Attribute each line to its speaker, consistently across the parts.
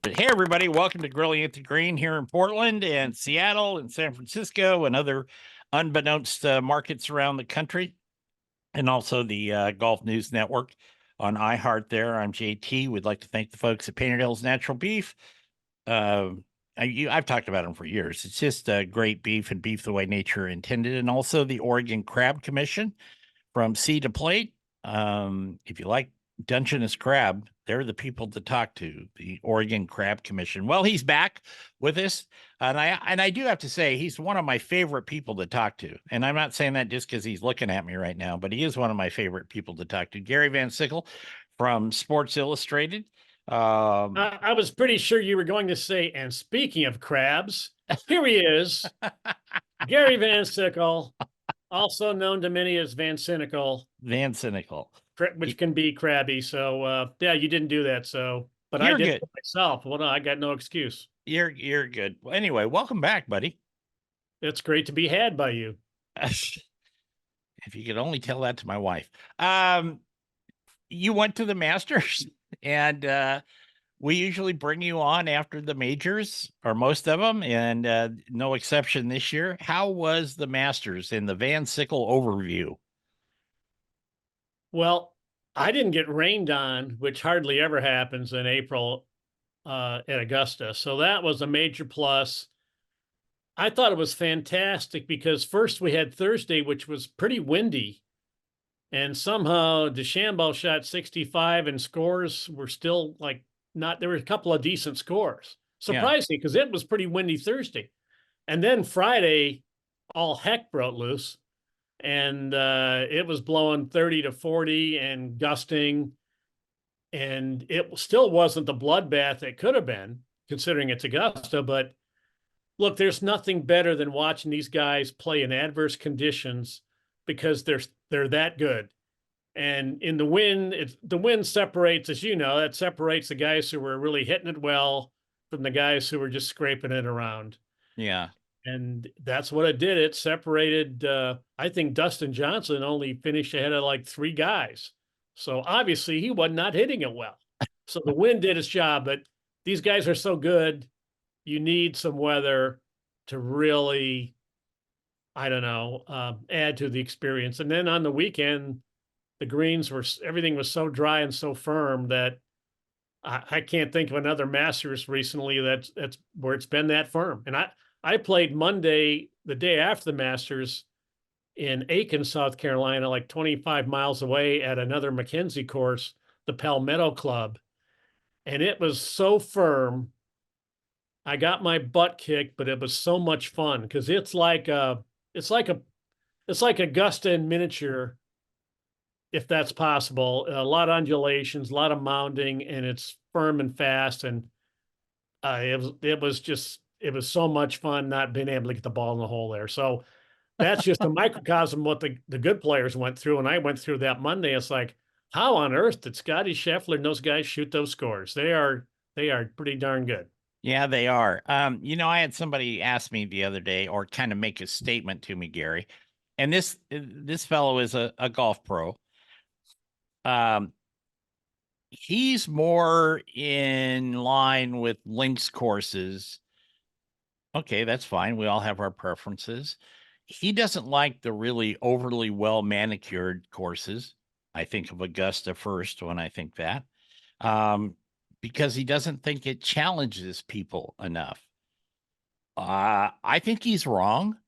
Speaker 1: Hey, everybody, welcome to Grilling at the Green here in Portland and Seattle and San Francisco and other unbeknownst markets around the country, and also the Golf News Network on iHeart there. I'm JT. We'd like to thank the folks at Painted Hills Natural Beef. I've talked about them for years. It's just great beef and beef the way nature intended, and also the Oregon Crab Commission from sea to plate. If you like Dungeness crab, they're the people to talk to, the Oregon Crab Commission. Well, he's back with us, and I do have to say he's one of my favorite people to talk to. And I'm not saying that just because he's looking at me right now, but he is one of my favorite people to talk to. Gary Van Sickle from Sports Illustrated.
Speaker 2: I was pretty sure you were going to say, and speaking of crabs, here he is, Gary Van Sickle, also known to many as Van Cynical,
Speaker 1: Van Cynical,
Speaker 2: which can be crabby. So, yeah, you didn't do that. So, but I did it myself. Well, no, I got no excuse.
Speaker 1: You're good. Well, anyway, welcome back, buddy.
Speaker 2: It's great to be had by you.
Speaker 1: If you could only tell that to my wife. You went to the Masters, and we usually bring you on after the majors, or most of them, and no exception this year. How was the Masters in the Van Sickle overview?
Speaker 2: Well, I didn't get rained on, which hardly ever happens in April at Augusta. So that was a major plus. I thought it was fantastic because first we had Thursday, which was pretty windy. And somehow DeChambeau shot 65 and scores were still like not, there were a couple of decent scores. Surprising because it was pretty windy Thursday. And then Friday, all heck broke loose. And it was blowing 30 to 40 and gusting. And it still wasn't the bloodbath it could have been, considering it's Augusta. But look, there's nothing better than watching these guys play in adverse conditions because they're that good. And in the wind, the wind separates, as you know, that separates the guys who were really hitting it well from the guys who were just scraping it around.
Speaker 1: Yeah.
Speaker 2: And that's what it did. It separated, I think Dustin Johnson only finished ahead of like 3 guys. So obviously he was not hitting it well. So the wind did its job, but these guys are so good. You need some weather to really, I don't know, add to the experience. And then on the weekend, the greens were, everything was so dry and so firm that I can't think of another Masters recently that's where it's been that firm. And I played Monday, the day after the Masters, in Aiken, South Carolina, like 25 miles away at another Mackenzie course, the Palmetto Club. And it was so firm. I got my butt kicked, but it was so much fun because it's like Augusta in miniature, if that's possible. A lot of undulations, a lot of mounding, and it's firm and fast. And it was so much fun not being able to get the ball in the hole there. So that's just a microcosm what the good players went through. And I went through that Monday. It's like, how on earth did Scotty Scheffler and those guys shoot those scores? They are pretty darn good.
Speaker 1: Yeah, they are. I had somebody ask me the other day, or kind of make a statement to me, Gary, and this fellow is a golf pro. He's more in line with links courses. Okay, that's fine. We all have our preferences. He doesn't like the really overly well manicured courses. I think of Augusta first when I think that. Because he doesn't think it challenges people enough. I think he's wrong.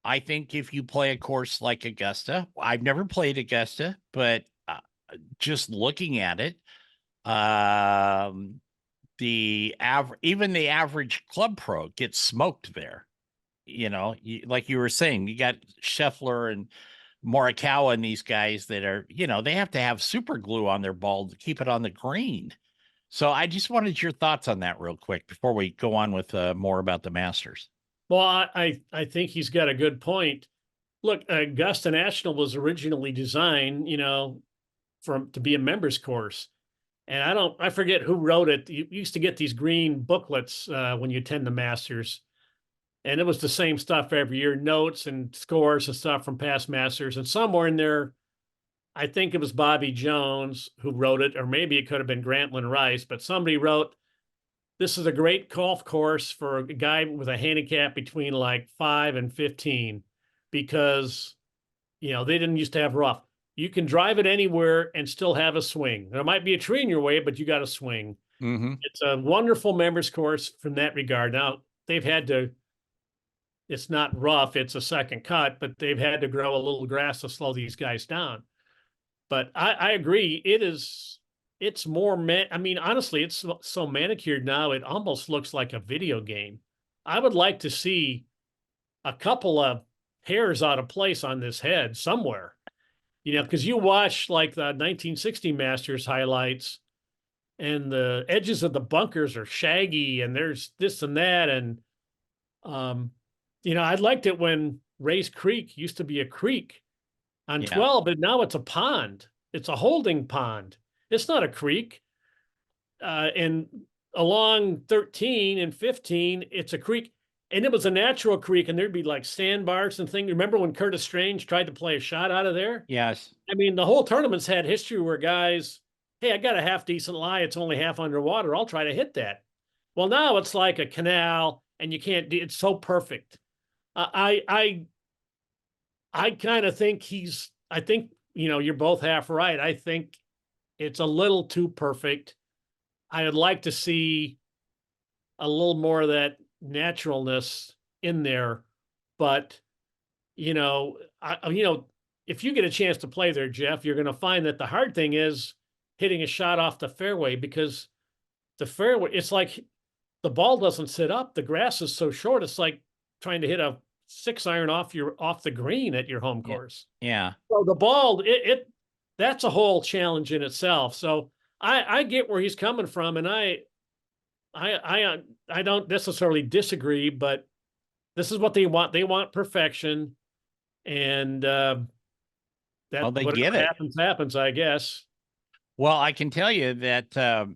Speaker 1: I think if you play a course like Augusta, I've never played Augusta, but just looking at it, even the average club pro gets smoked there. Like you were saying, you got Scheffler and Morikawa and these guys that are, they have to have super glue on their ball to keep it on the green. So I just wanted your thoughts on that real quick before we go on with more about the Masters.
Speaker 2: Well, I think he's got a good point. Look, Augusta National was originally designed, to be a members course. And I forget who wrote it. You used to get these green booklets when you attend the Masters. And it was the same stuff every year, notes and scores and stuff from past Masters. And somewhere in there, I think it was Bobby Jones who wrote it, or maybe it could have been Grantland Rice, but somebody wrote this is a great golf course for a guy with a handicap between like 5 and 15 because, they didn't used to have rough. You can drive it anywhere and still have a swing. There might be a tree in your way, but you got a swing.
Speaker 1: Mm-hmm.
Speaker 2: It's a wonderful members course from that regard. Now, they've had to, it's not rough, it's a second cut, but they've had to grow a little grass to slow these guys down. But I agree. It's more, I mean, honestly, it's so manicured now, it almost looks like a video game. I would like to see a couple of hairs out of place on this head somewhere, because you watch like the 1960 Masters highlights and the edges of the bunkers are shaggy and there's this and that. And, I liked it when Ray's Creek used to be a creek on
Speaker 1: Yeah.
Speaker 2: 12, but now it's a pond. It's a holding pond. It's not a creek. And along 13 and 15, it's a creek. And it was a natural creek, and there'd be like sandbars and things. Remember when Curtis Strange tried to play a shot out of there?
Speaker 1: Yes.
Speaker 2: I mean, the whole tournament's had history where guys, hey, I got a half decent lie. It's only half underwater. I'll try to hit that. Well, now it's like a canal, and you can't do. It's so perfect. I kind of think I think, you're both half right. I think it's a little too perfect. I would like to see a little more of that naturalness in there. But, if you get a chance to play there, Jeff, you're going to find that the hard thing is hitting a shot off the fairway because the fairway, it's like the ball doesn't sit up. The grass is so short. It's like trying to hit a 6-iron off the green at your home
Speaker 1: Yeah.
Speaker 2: course.
Speaker 1: Yeah.
Speaker 2: So the ball, that's a whole challenge in itself. So I get where he's coming from, and I don't necessarily disagree, but this is what they want. They want perfection, and that
Speaker 1: Well, they
Speaker 2: whatever
Speaker 1: get it.
Speaker 2: happens, I guess.
Speaker 1: Well, I can tell you that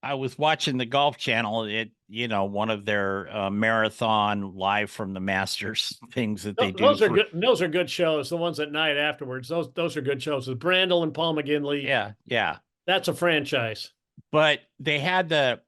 Speaker 1: I was watching the Golf Channel. One of their marathon live from the Masters things that they do.
Speaker 2: Those are good. Those are good shows. The ones at night afterwards. Those are good shows with Brandel and Paul McGinley.
Speaker 1: Yeah, yeah.
Speaker 2: That's a franchise.
Speaker 1: But they had the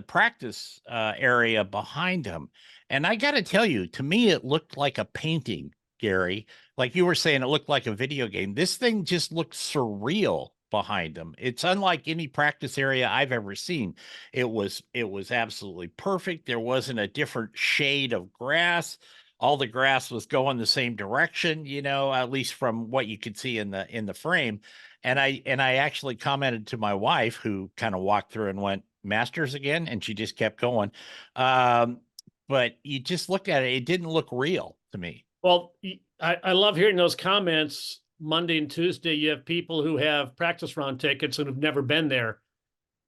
Speaker 1: practice area behind them, and I got to tell you, to me, it looked like a painting, Gary. Like you were saying, it looked like a video game. This thing just looked surreal behind them. It's unlike any practice area I've ever seen. It was absolutely perfect. There wasn't a different shade of grass. All the grass was going the same direction, at least from what you could see in the frame. And I actually commented to my wife, who kind of walked through and went, Masters again, and she just kept going. But you just looked at it; it didn't look real to me.
Speaker 2: Well, I love hearing those comments. Monday and Tuesday, you have people who have practice round tickets and have never been there,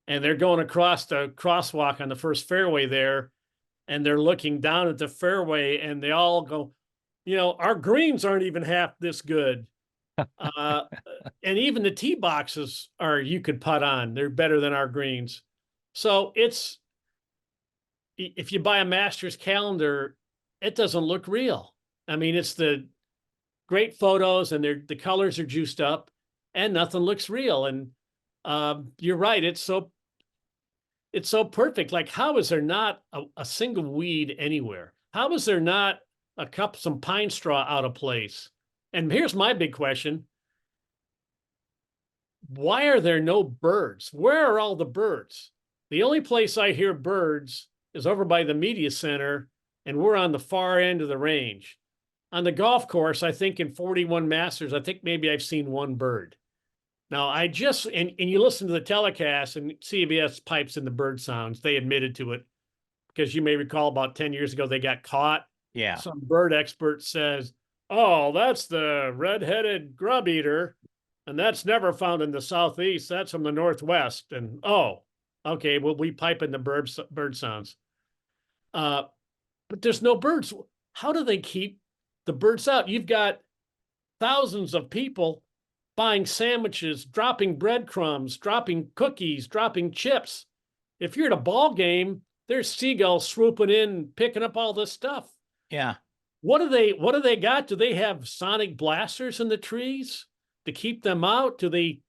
Speaker 2: and they're going across the crosswalk on the first fairway there, and they're looking down at the fairway, and they all go, our greens aren't even half this good. And even the tee boxes you could putt on. They're better than our greens. So if you buy a Masters calendar, it doesn't look real. I mean, it's the great photos and the colors are juiced up and nothing looks real. And you're right. It's so perfect. Like, how is there not a single weed anywhere? How is there not some pine straw out of place? And here's my big question. Why are there no birds? Where are all the birds? The only place I hear birds is over by the media center, and we're on the far end of the range. On the golf course, I think in 41 Masters, I think maybe I've seen one bird. Now, and you listen to the telecast, and CBS pipes in the bird sounds. They admitted to it because you may recall about 10 years ago, they got caught.
Speaker 1: Yeah.
Speaker 2: Some bird expert says, oh, that's the red-headed grub eater, and that's never found in the Southeast. That's from the Northwest. And, oh, okay, well, we pipe in the bird sounds. But there's no birds. How do they keep the birds out? You've got thousands of people buying sandwiches, dropping breadcrumbs, dropping cookies, dropping chips. If you're at a ball game, there's seagulls swooping in, picking up all this stuff.
Speaker 1: Yeah.
Speaker 2: What do they got? Do they have sonic blasters in the trees to keep them out? Do they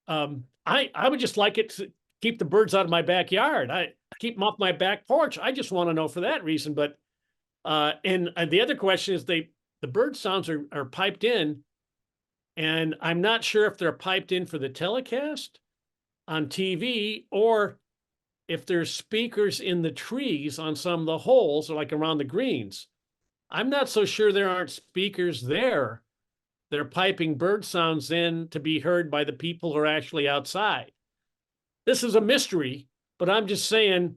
Speaker 2: I would just like it keep the birds out of my backyard. I keep them off my back porch. I just want to know for that reason. But and the other question is the bird sounds are piped in, and I'm not sure if they're piped in for the telecast on TV or if there's speakers in the trees on some of the holes or like around the greens. I'm not so sure there aren't speakers there. They're piping bird sounds in to be heard by the people who are actually outside. This is a mystery, but I'm just saying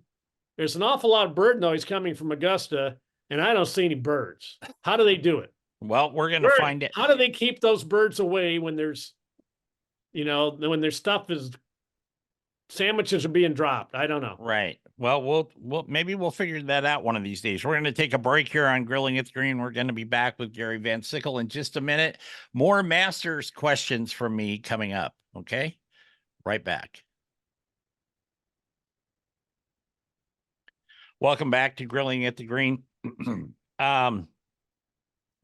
Speaker 2: there's an awful lot of bird noise coming from Augusta, and I don't see any birds. How do they do it?
Speaker 1: Well, we're going to find it.
Speaker 2: How do they keep those birds away when there's, when their stuff is sandwiches are being dropped? I don't know.
Speaker 1: Right. Well, we'll maybe we'll figure that out one of these days. We're going to take a break here on Grilling at the Green. We're going to be back with Gary Van Sickle in just a minute. More Masters questions from me coming up. Okay. Right back. Welcome back to Grilling at the Green.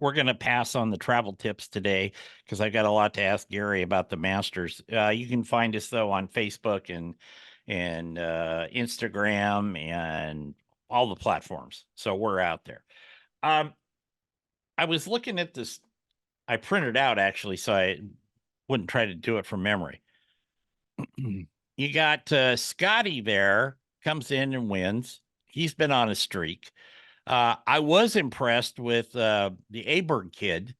Speaker 1: We're going to pass on the travel tips today because I got a lot to ask Gary about the Masters. You can find us though on Facebook and Instagram and all the platforms. So we're out there. I was looking at this. I printed out actually, so I wouldn't try to do it from memory. You got Scotty there, comes in and wins. He's been on a streak. I was impressed with the Aberg kid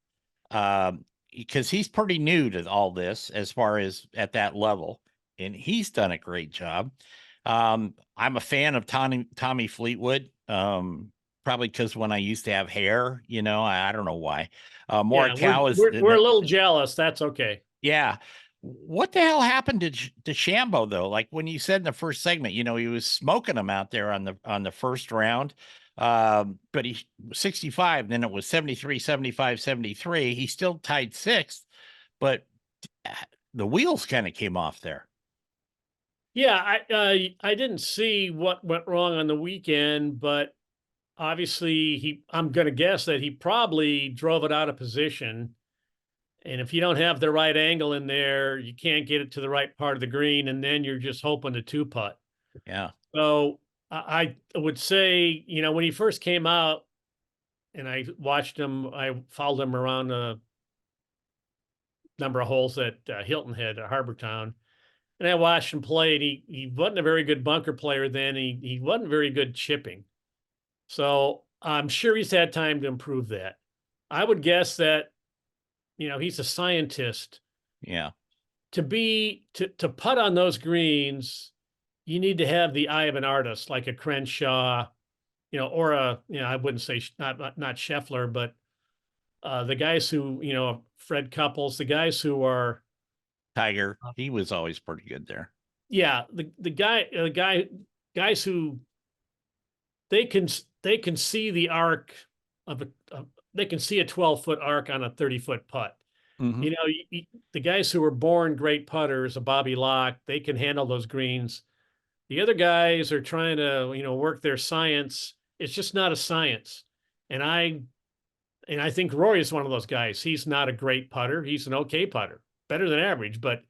Speaker 1: because he's pretty new to all this as far as at that level, and he's done a great job. I'm a fan of Tommy Fleetwood, probably because when I used to have hair, I don't know why. Morikawa is
Speaker 2: we're a little jealous. That's okay.
Speaker 1: Yeah. What the hell happened to Shambo though? Like when you said in the first segment, he was smoking them out there on the first round. But he 65, then it was 73, 75, 73. He still tied sixth, but the wheels kind of came off there.
Speaker 2: Yeah, I didn't see what went wrong on the weekend, but obviously I'm going to guess that he probably drove it out of position. And if you don't have the right angle in there, you can't get it to the right part of the green, and then you're just hoping to two putt.
Speaker 1: Yeah.
Speaker 2: So I would say, when he first came out, and I watched him, I followed him around a number of holes at Hilton Head at Harbor Town, and I watched him play. And he wasn't a very good bunker player then. He wasn't very good chipping. So I'm sure he's had time to improve that. I would guess that, he's a scientist.
Speaker 1: Yeah.
Speaker 2: To putt on those greens, you need to have the eye of an artist, like a Crenshaw, or I wouldn't say not Scheffler, but the guys who, Fred Couples, the guys who are
Speaker 1: Tiger. He was always pretty good there.
Speaker 2: Yeah, guys who they can see the arc of they can see a 12-foot arc on a 30-foot putt.
Speaker 1: Mm-hmm.
Speaker 2: The guys who were born great putters, a Bobby Locke, they can handle those greens. The other guys are trying to, work their science. It's just not a science. And I think Rory is one of those guys. He's not a great putter. He's an okay putter, better than average, but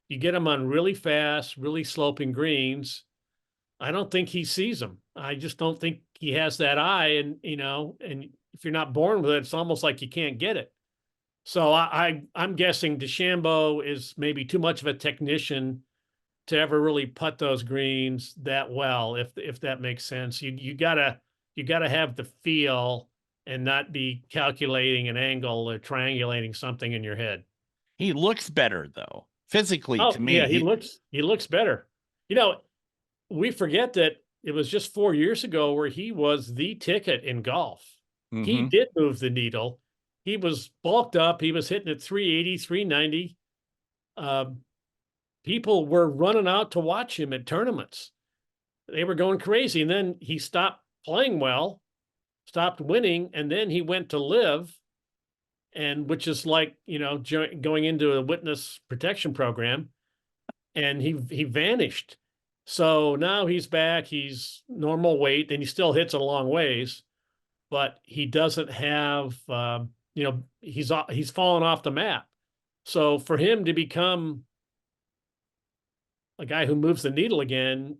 Speaker 2: you get him on really fast, really sloping greens. I don't think he sees them. I just don't think he has that eye. And, and if you're not born with it, it's almost like you can't get it. So I'm guessing DeChambeau is maybe too much of a technician to ever really putt those greens that well, if that makes sense. You gotta have the feel and not be calculating an angle or triangulating something in your head.
Speaker 1: He looks better though, physically to me.
Speaker 2: Yeah, he looks better. We forget that it was just 4 years ago where he was the ticket in golf.
Speaker 1: Mm-hmm.
Speaker 2: He did move the needle. He was bulked up. He was hitting at 380, 390. People were running out to watch him at tournaments. They were going crazy. And then he stopped playing well, stopped winning, and then he went to live, and which is like, going into a witness protection program, and he vanished. So now he's back. He's normal weight, and he still hits a long ways, but he doesn't have, he's fallen off the map. So for him to become a guy who moves the needle again,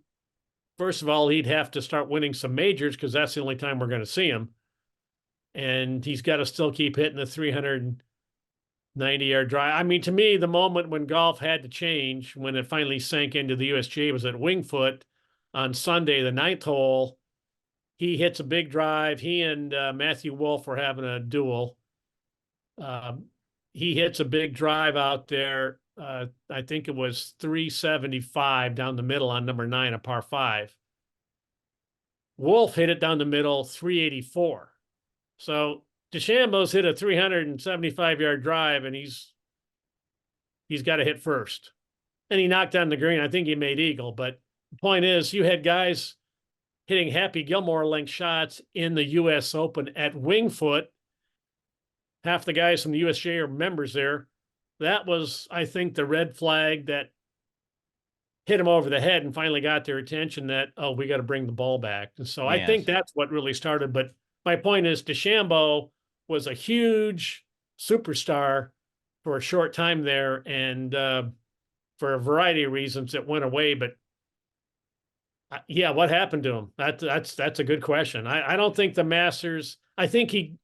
Speaker 2: first of all, he'd have to start winning some majors because that's the only time we're going to see him. And he's got to still keep hitting the 390-yard drive. I mean, to me, the moment when golf had to change, when it finally sank into the USGA, was at Wingfoot on Sunday, the ninth hole. He hits a big drive. He and Matthew Wolf were having a duel. Um, he hits a big drive out there. I think it was 375 down the middle on number 9, a par 5. Wolf hit it down the middle, 384. So DeChambeau's hit a 375-yard drive, and he's got to hit first. And he knocked down the green. I think he made eagle. But the point is, you had guys hitting Happy Gilmore length shots in the U.S. Open at Wingfoot. Half the guys from the USGA are members there. That was, I think, the red flag that hit him over the head and finally got their attention that, oh, we got to bring the ball back. And so I think
Speaker 1: Yes.
Speaker 2: that's what really started. But my point is, DeChambeau was a huge superstar for a short time there. And for a variety of reasons, it went away. But yeah, what happened to him? That's a good question. I don't think the Masters, I think he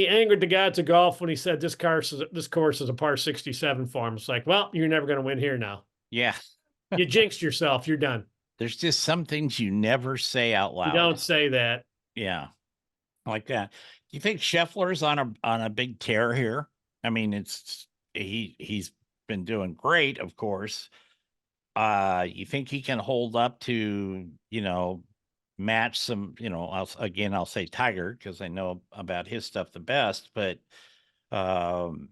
Speaker 2: angered the gods of golf when he said this course is a par 67 for him. It's like, well, you're never going to win here now.
Speaker 1: Yeah.
Speaker 2: You jinxed yourself. You're done.
Speaker 1: There's just some things you never say out loud.
Speaker 2: You don't say that.
Speaker 1: Yeah. Like that. Do you think Scheffler's on a big tear here? I mean, he's been doing great, of course. You think he can hold up to, match some, I'll say Tiger because I know about his stuff the best, but and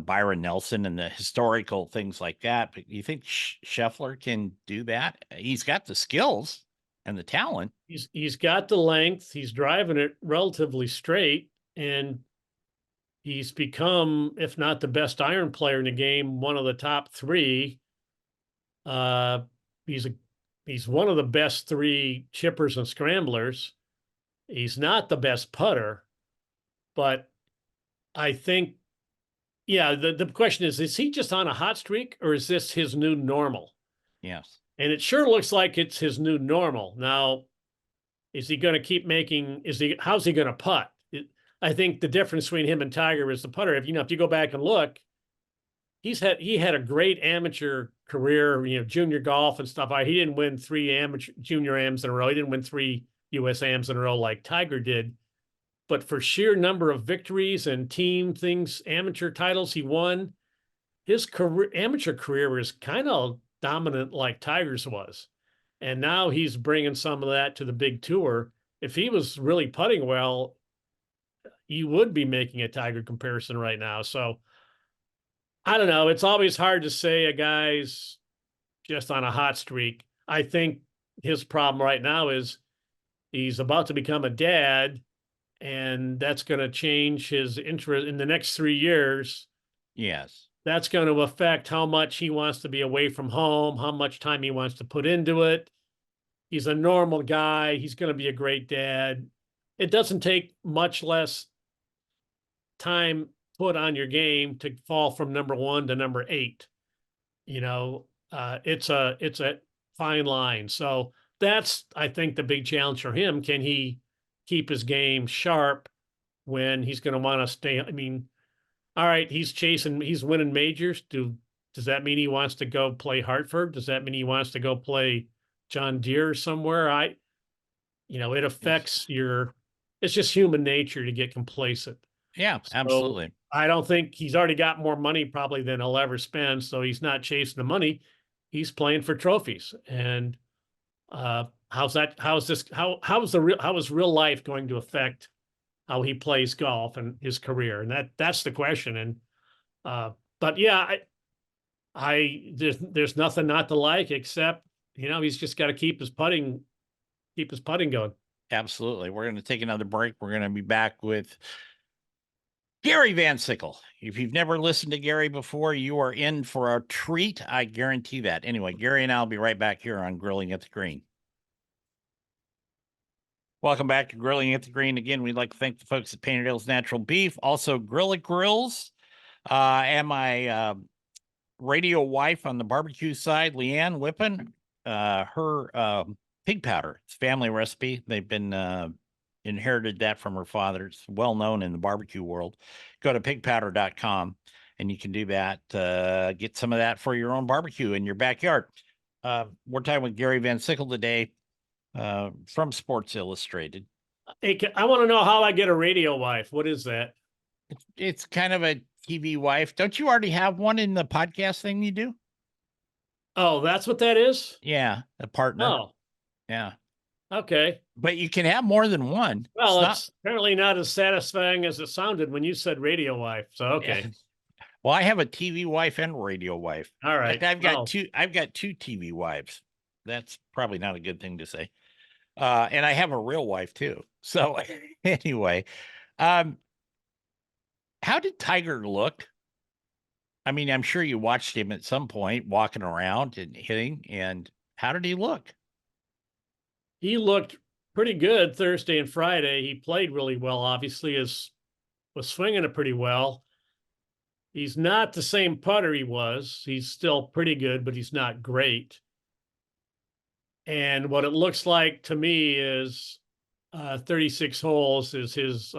Speaker 1: Byron Nelson and the historical things like that. But you think Scheffler can do that? He's got the skills and the talent.
Speaker 2: He's got the length. He's driving it relatively straight, and he's become, if not the best iron player in the game, one of the top 3. He's one of the best 3 chippers and scramblers. He's not the best putter, but I think, yeah, the question is he just on a hot streak or is this his new normal?
Speaker 1: Yes.
Speaker 2: And it sure looks like it's his new normal. Now, is he going to keep how's he going to putt? I think the difference between him and Tiger is the putter. If you go back and look, he had a great amateur career, junior golf and stuff. He didn't win 3 amateur junior AMs in a row. He didn't win 3 US AMs in a row like Tiger did. But for sheer number of victories and team things, amateur titles he won, his amateur career was kind of dominant like Tiger's was. And now he's bringing some of that to the big tour. If he was really putting well, you would be making a Tiger comparison right now. So I don't know. It's always hard to say a guy's just on a hot streak. I think his problem right now is he's about to become a dad, and that's going to change his interest in the next 3 years.
Speaker 1: Yes.
Speaker 2: That's going to affect how much he wants to be away from home, how much time he wants to put into it. He's a normal guy. He's going to be a great dad. It doesn't take much less time put on your game to fall from number 1 to number 8. It's a fine line. So that's, I think, the big challenge for him. Can he keep his game sharp when he's going to want to stay? I mean, all right, he's winning majors. Does that mean he wants to go play Hartford? Does that mean he wants to go play John Deere somewhere? It affects it's just human nature to get complacent.
Speaker 1: Yeah,
Speaker 2: So
Speaker 1: absolutely.
Speaker 2: I don't think he's already got more money probably than he'll ever spend. So he's not chasing the money. He's playing for trophies. And how is real life going to affect how he plays golf and his career? And that's the question. And but yeah, there's nothing not to like except, he's just got to keep his putting going.
Speaker 1: Absolutely. We're going to take another break. We're going to be back with Gary Van Sickle. If you've never listened to Gary before, you are in for a treat. I guarantee that. Anyway, Gary and I'll be right back here on Grilling at the Green. Welcome back to Grilling at the Green. Again, we'd like to thank the folks at Painted Hills Natural Beef, also Grill It Grills, and my radio wife on the barbecue side, Leanne Whippen, her pig powder. It's a family recipe. They've been inherited that from her father. It's well known in the barbecue world. Go to pigpowder.com and you can do that. Get some of that for your own barbecue in your backyard. We're talking with Gary Van Sickle today from Sports Illustrated.
Speaker 2: Hey, I want to know how I get a radio wife. What is that?
Speaker 1: It's kind of a TV wife. Don't you already have one in the podcast thing you do?
Speaker 2: Oh, that's what that is?
Speaker 1: Yeah, a partner.
Speaker 2: Oh,
Speaker 1: Yeah.
Speaker 2: okay.
Speaker 1: But you can have more than one.
Speaker 2: Well, it's apparently not as satisfying as it sounded when you said radio wife. So, okay.
Speaker 1: Yeah. Well, I have a TV wife and radio wife.
Speaker 2: All right.
Speaker 1: I've got two TV wives. That's probably not a good thing to say. And I have a real wife too. So anyway, how did Tiger look? I mean, I'm sure you watched him at some point walking around and hitting. And how did he look?
Speaker 2: He looked pretty good Thursday and Friday. He played really well, obviously, was swinging it pretty well. He's not the same putter he was. He's still pretty good, but he's not great. And what it looks like to me is 36 holes is his,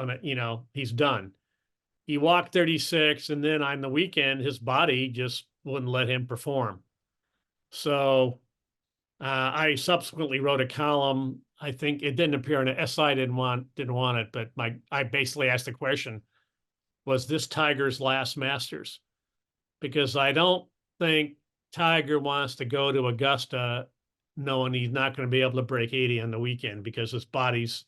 Speaker 2: he's done. He walked 36, and then on the weekend, his body just wouldn't let him perform. So I subsequently wrote a column. I think it didn't appear in the SI, didn't want it, but I basically asked the question, was this Tiger's last Masters? Because I don't think Tiger wants to go to Augusta knowing he's not going to be able to break 80 on the weekend because his body's,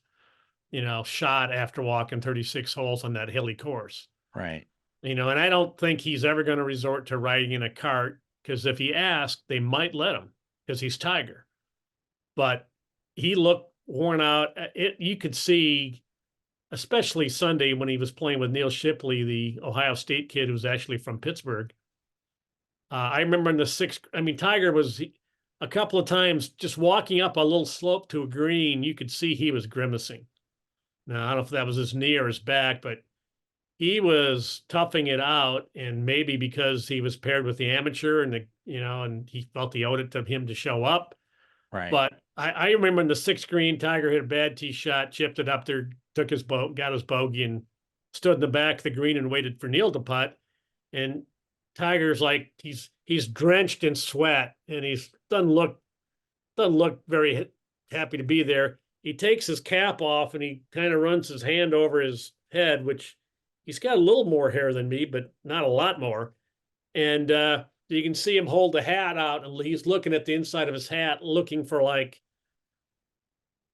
Speaker 2: shot after walking 36 holes on that hilly course.
Speaker 1: Right.
Speaker 2: And I don't think he's ever going to resort to riding in a cart because if he asked, they might let him because he's Tiger. But he looked worn out. You could see, especially Sunday when he was playing with Neil Shipley, the Ohio State kid who's actually from Pittsburgh. I remember in the Tiger was a couple of times just walking up a little slope to a green. You could see he was grimacing. Now, I don't know if that was his knee or his back, but he was toughing it out. And maybe because he was paired with the amateur and and he felt he owed it to him to show up.
Speaker 1: Right.
Speaker 2: But I remember in the sixth green, Tiger hit a bad tee shot, chipped it up there, took his boat, got his bogey, and stood in the back of the green and waited for Neil to putt. And Tiger's like he's drenched in sweat, and he doesn't look very happy to be there. He takes his cap off and he kind of runs his hand over his head, which he's got a little more hair than me, but not a lot more. And you can see him hold the hat out, and he's looking at the inside of his hat, looking for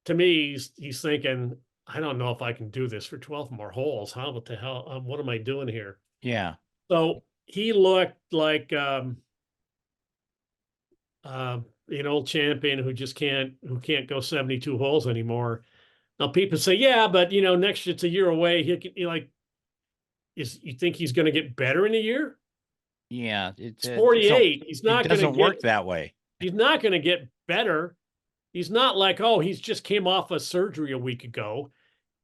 Speaker 2: to me, he's thinking, I don't know if I can do this for 12 more holes. What the hell? What am I doing here?
Speaker 1: Yeah.
Speaker 2: So he looked like an old champion who can't go 72 holes anymore. Now people say, yeah, but next year it's a year away. You think he's going to get better in a year?
Speaker 1: Yeah,
Speaker 2: it's 48. He's not going to
Speaker 1: doesn't work that way.
Speaker 2: He's not going to get better. He's not like, oh, he's just came off a surgery a week ago.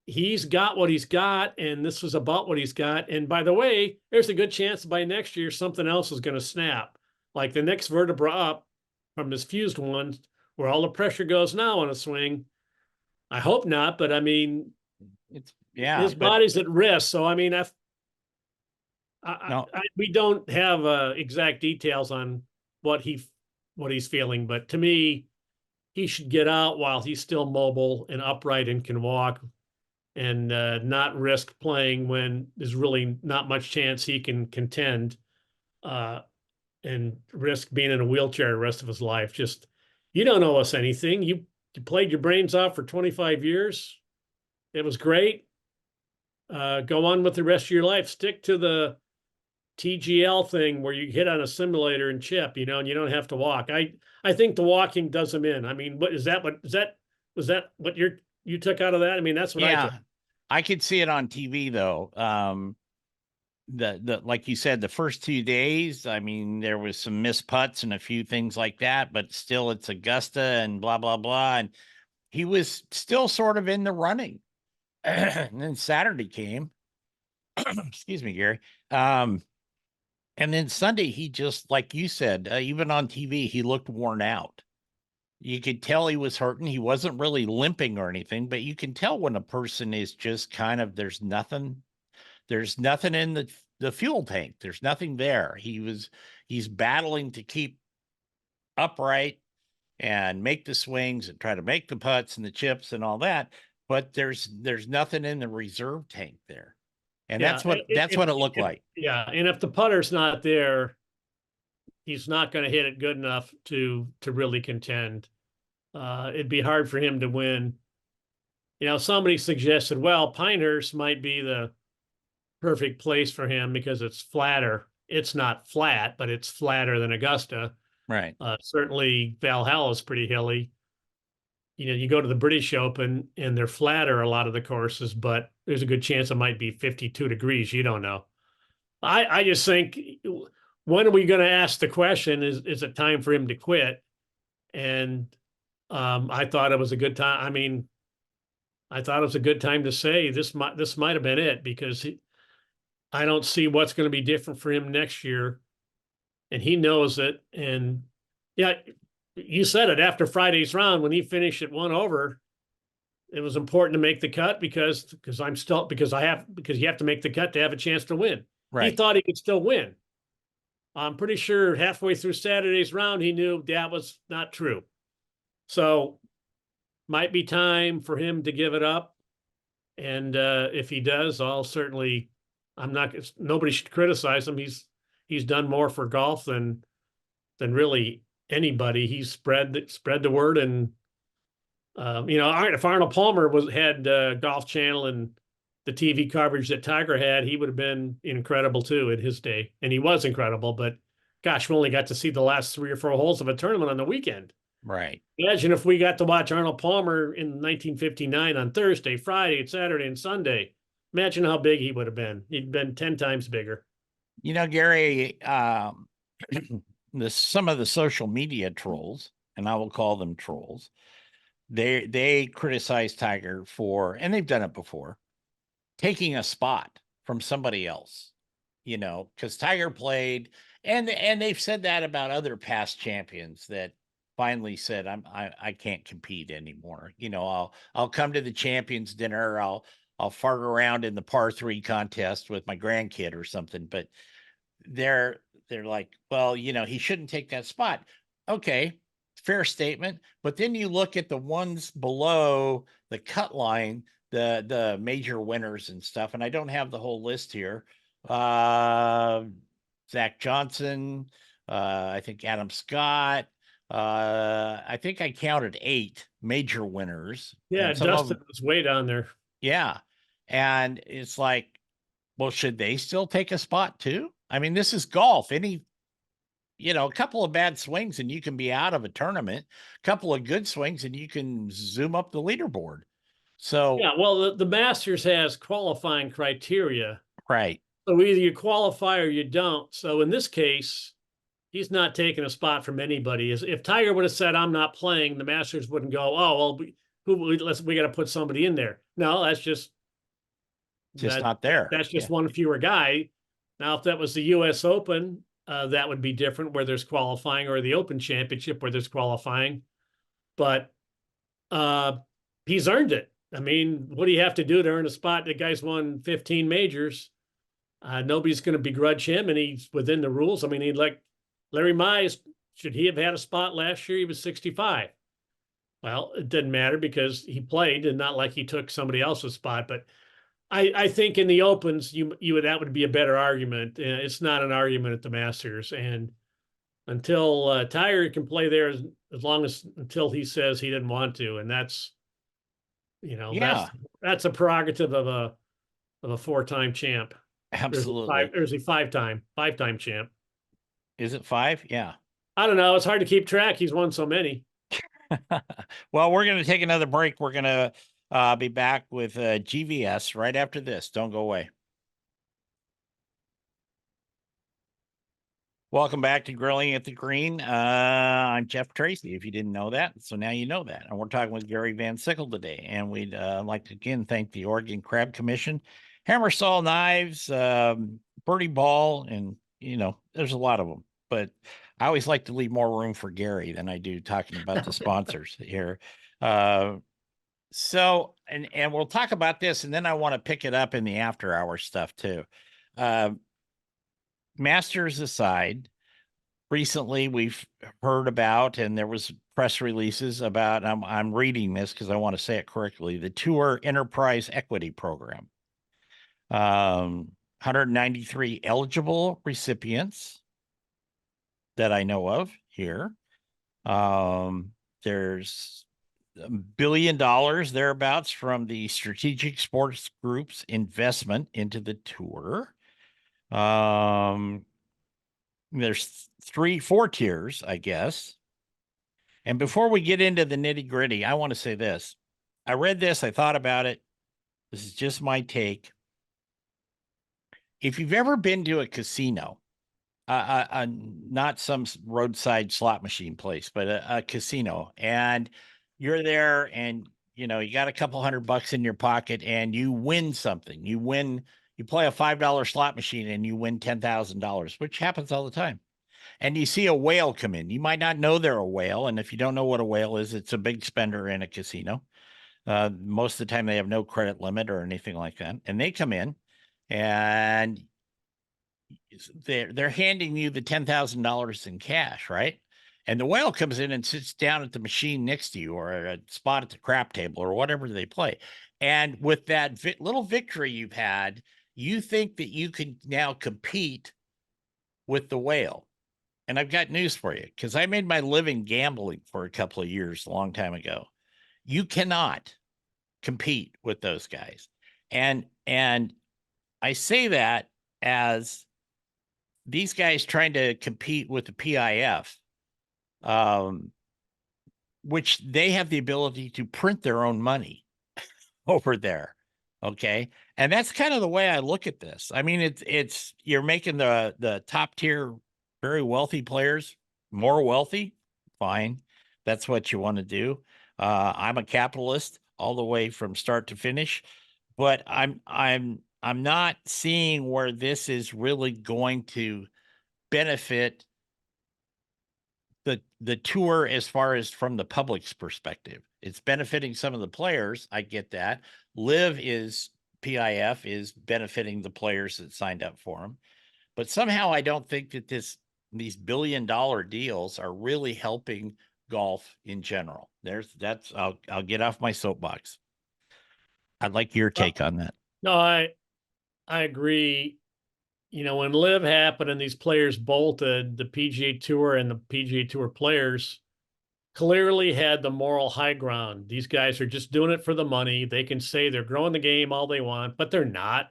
Speaker 2: He's got what he's got, and this was about what he's got. And by the way, there's a good chance by next year something else is going to snap, like the next vertebra up from his fused one, where all the pressure goes now on a swing. I hope not, but I mean, his body's at risk. So I mean, we don't have exact details on what he's feeling, but to me, he should get out while he's still mobile and upright and can walk, and not risk playing when there's really not much chance he can contend, and risk being in a wheelchair the rest of his life. Just, you don't owe us anything. You played your brains out for 25 years. It was great. Go on with the rest of your life. Stick to the TGL thing where you hit on a simulator and chip, and you don't have to walk. I think the walking does him in. I mean, was that what you took out of that? I mean, that's what I took.
Speaker 1: I could see it on TV though. The like you said, the first 2 days, I mean, there was some missed putts and a few things like that, but still it's Augusta and blah, blah, blah. And he was still sort of in the running. And then Saturday came. Excuse me, Gary. And then Sunday, he just, like you said, even on TV, he looked worn out. You could tell he was hurting. He wasn't really limping or anything, but you can tell when a person is just kind of, there's nothing in the fuel tank. There's nothing there. He's battling to keep upright and make the swings and try to make the putts and the chips and all that, but there's nothing in the reserve tank there. And
Speaker 2: Yeah,
Speaker 1: that's what it looked like.
Speaker 2: yeah, and if the putter's not there, he's not going to hit it good enough to really contend. It'd be hard for him to win. You know, somebody suggested, well, Pinehurst might be the perfect place for him because it's flatter. It's not flat, but it's flatter than Augusta.
Speaker 1: Right.
Speaker 2: Certainly, Valhalla is pretty hilly. You know, you go to the British Open and they're flatter a lot of the courses, but there's a good chance it might be 52 degrees. You don't know. I just think, when are we going to ask the question? Is it time for him to quit? And I thought it was a good time. I mean, I thought it was a good time to say this might have been it, because I don't see what's going to be different for him next year, and he knows it. And yeah, you said it after Friday's round when he finished at 1 over. It was important to make the cut because you have to make the cut to have a chance to win. He
Speaker 1: Right.
Speaker 2: thought he could still win. I'm pretty sure halfway through Saturday's round, he knew that was not true. So might be time for him to give it up. And if he does, I'm not, nobody should criticize him. He's done more for golf than really anybody. He's spread the word. And you know, if Arnold Palmer had Golf Channel and the TV coverage that Tiger had, he would have been incredible too in his day. And he was incredible, but gosh, we only got to see the last 3 or 4 holes of a tournament on the weekend.
Speaker 1: Right.
Speaker 2: Imagine if we got to watch Arnold Palmer in 1959 on Thursday, Friday, Saturday, and Sunday. Imagine how big he would have been. He'd been 10 times bigger.
Speaker 1: You know, Gary, some of the social media trolls, and I will call them trolls, they criticize Tiger for, and they've done it before, taking a spot from somebody else, you know, because Tiger played, and they've said that about other past champions that finally said, I can't compete anymore. You know, I'll come to the champions dinner, I'll fart around in the par 3 contest with my grandkid or something, but they're like, well, you know, he shouldn't take that spot. Okay, fair statement. But then you look at the ones below the cut line, the major winners and stuff, and I don't have the whole list here. Zach Johnson, I think Adam Scott. I think I counted 8 major winners,
Speaker 2: Yeah,
Speaker 1: and some of
Speaker 2: Dustin
Speaker 1: them,
Speaker 2: was way down there.
Speaker 1: yeah. And it's like, well, should they still take a spot too? I mean, this is golf. A couple of bad swings and you can be out of a tournament. A couple of good swings and you can zoom up the leaderboard. So,
Speaker 2: Yeah, well, the Masters has qualifying criteria.
Speaker 1: right.
Speaker 2: So either you qualify or you don't. So in this case, he's not taking a spot from anybody. If Tiger would have said, "I'm not playing," the Masters wouldn't go, "Oh, well, we got to put somebody in there." No,
Speaker 1: Just not there.
Speaker 2: that's
Speaker 1: Yeah.
Speaker 2: just one fewer guy. Now, if that was the U.S. Open, that would be different, where there's qualifying, or the Open Championship where there's qualifying. But he's earned it. I mean, what do you have to do to earn a spot? The guy's won 15 majors. Nobody's going to begrudge him, and he's within the rules. I mean, he'd like Larry Mize. Should he have had a spot last year? He was 65. Well, it didn't matter because he played, and not like he took somebody else's spot. But I think in the Opens, that would be a better argument. It's not an argument at the Masters, and until Tiger can play there as long as until he says he didn't want to, and that's
Speaker 1: Yeah,
Speaker 2: that's a prerogative of a 4-time champ.
Speaker 1: absolutely.
Speaker 2: There's a five-time champ.
Speaker 1: Is it 5? Yeah.
Speaker 2: I don't know. It's hard to keep track. He's won so many.
Speaker 1: Well, we're going to take another break. We're going to be back with GVS right after this. Don't go away. Welcome back to Grilling at the Green. I'm Jeff Tracy, if you didn't know that. So now you know that. And we're talking with Gary Van Sickle today. And we'd like to again thank the Oregon Crab Commission, Hammer Saw Knives, Birdie Ball, and there's a lot of them, but I always like to leave more room for Gary than I do talking about the sponsors here. Uh, and we'll talk about this, and then I want to pick it up in the after hour stuff too. Uh, Masters aside, recently we've heard about, and there was press releases about. I'm reading this because I want to say it correctly. The Tour Enterprise Equity Program. 193 eligible recipients that I know of here. There's $1 billion thereabouts from the Strategic Sports Group's investment into the tour. There's 4 tiers, I guess. And before we get into the nitty gritty, I want to say this. I read this, I thought about it. This is just my take. If you've ever been to a casino, not some roadside slot machine place, but a casino, and you're there, and you got a couple $100 in your pocket, and you win something. You play a $5 slot machine, and you win $10,000, which happens all the time. And you see a whale come in. You might not know they're a whale, and if you don't know what a whale is, it's a big spender in a casino. Most of the time, they have no credit limit or anything like that, and they come in, and they're handing you the $10,000 in cash, right? And the whale comes in and sits down at the machine next to you, or a spot at the crap table, or whatever they play. And with that little victory you've had, you think that you can now compete with the whale. And I've got news for you, because I made my living gambling for a couple of years, a long time ago. You cannot compete with those guys. And I say that as these guys trying to compete with the PIF, which they have the ability to print their own money over there. Okay. And that's kind of the way I look at this. I mean, it's you're making the top tier, very wealthy players more wealthy. Fine. That's what you want to do. I'm a capitalist all the way from start to finish, but I'm not seeing where this is really going to benefit the tour as far as from the public's perspective. It's benefiting some of the players. I get that. Live is PIF is benefiting the players that signed up for them. But somehow I don't think that these $1 billion deals are really helping golf in general. I'll get off my soapbox. I'd like your take on that.
Speaker 2: No, I agree. When Live happened and these players bolted, the PGA Tour and the PGA Tour players clearly had the moral high ground. These guys are just doing it for the money. They can say they're growing the game all they want, but they're not.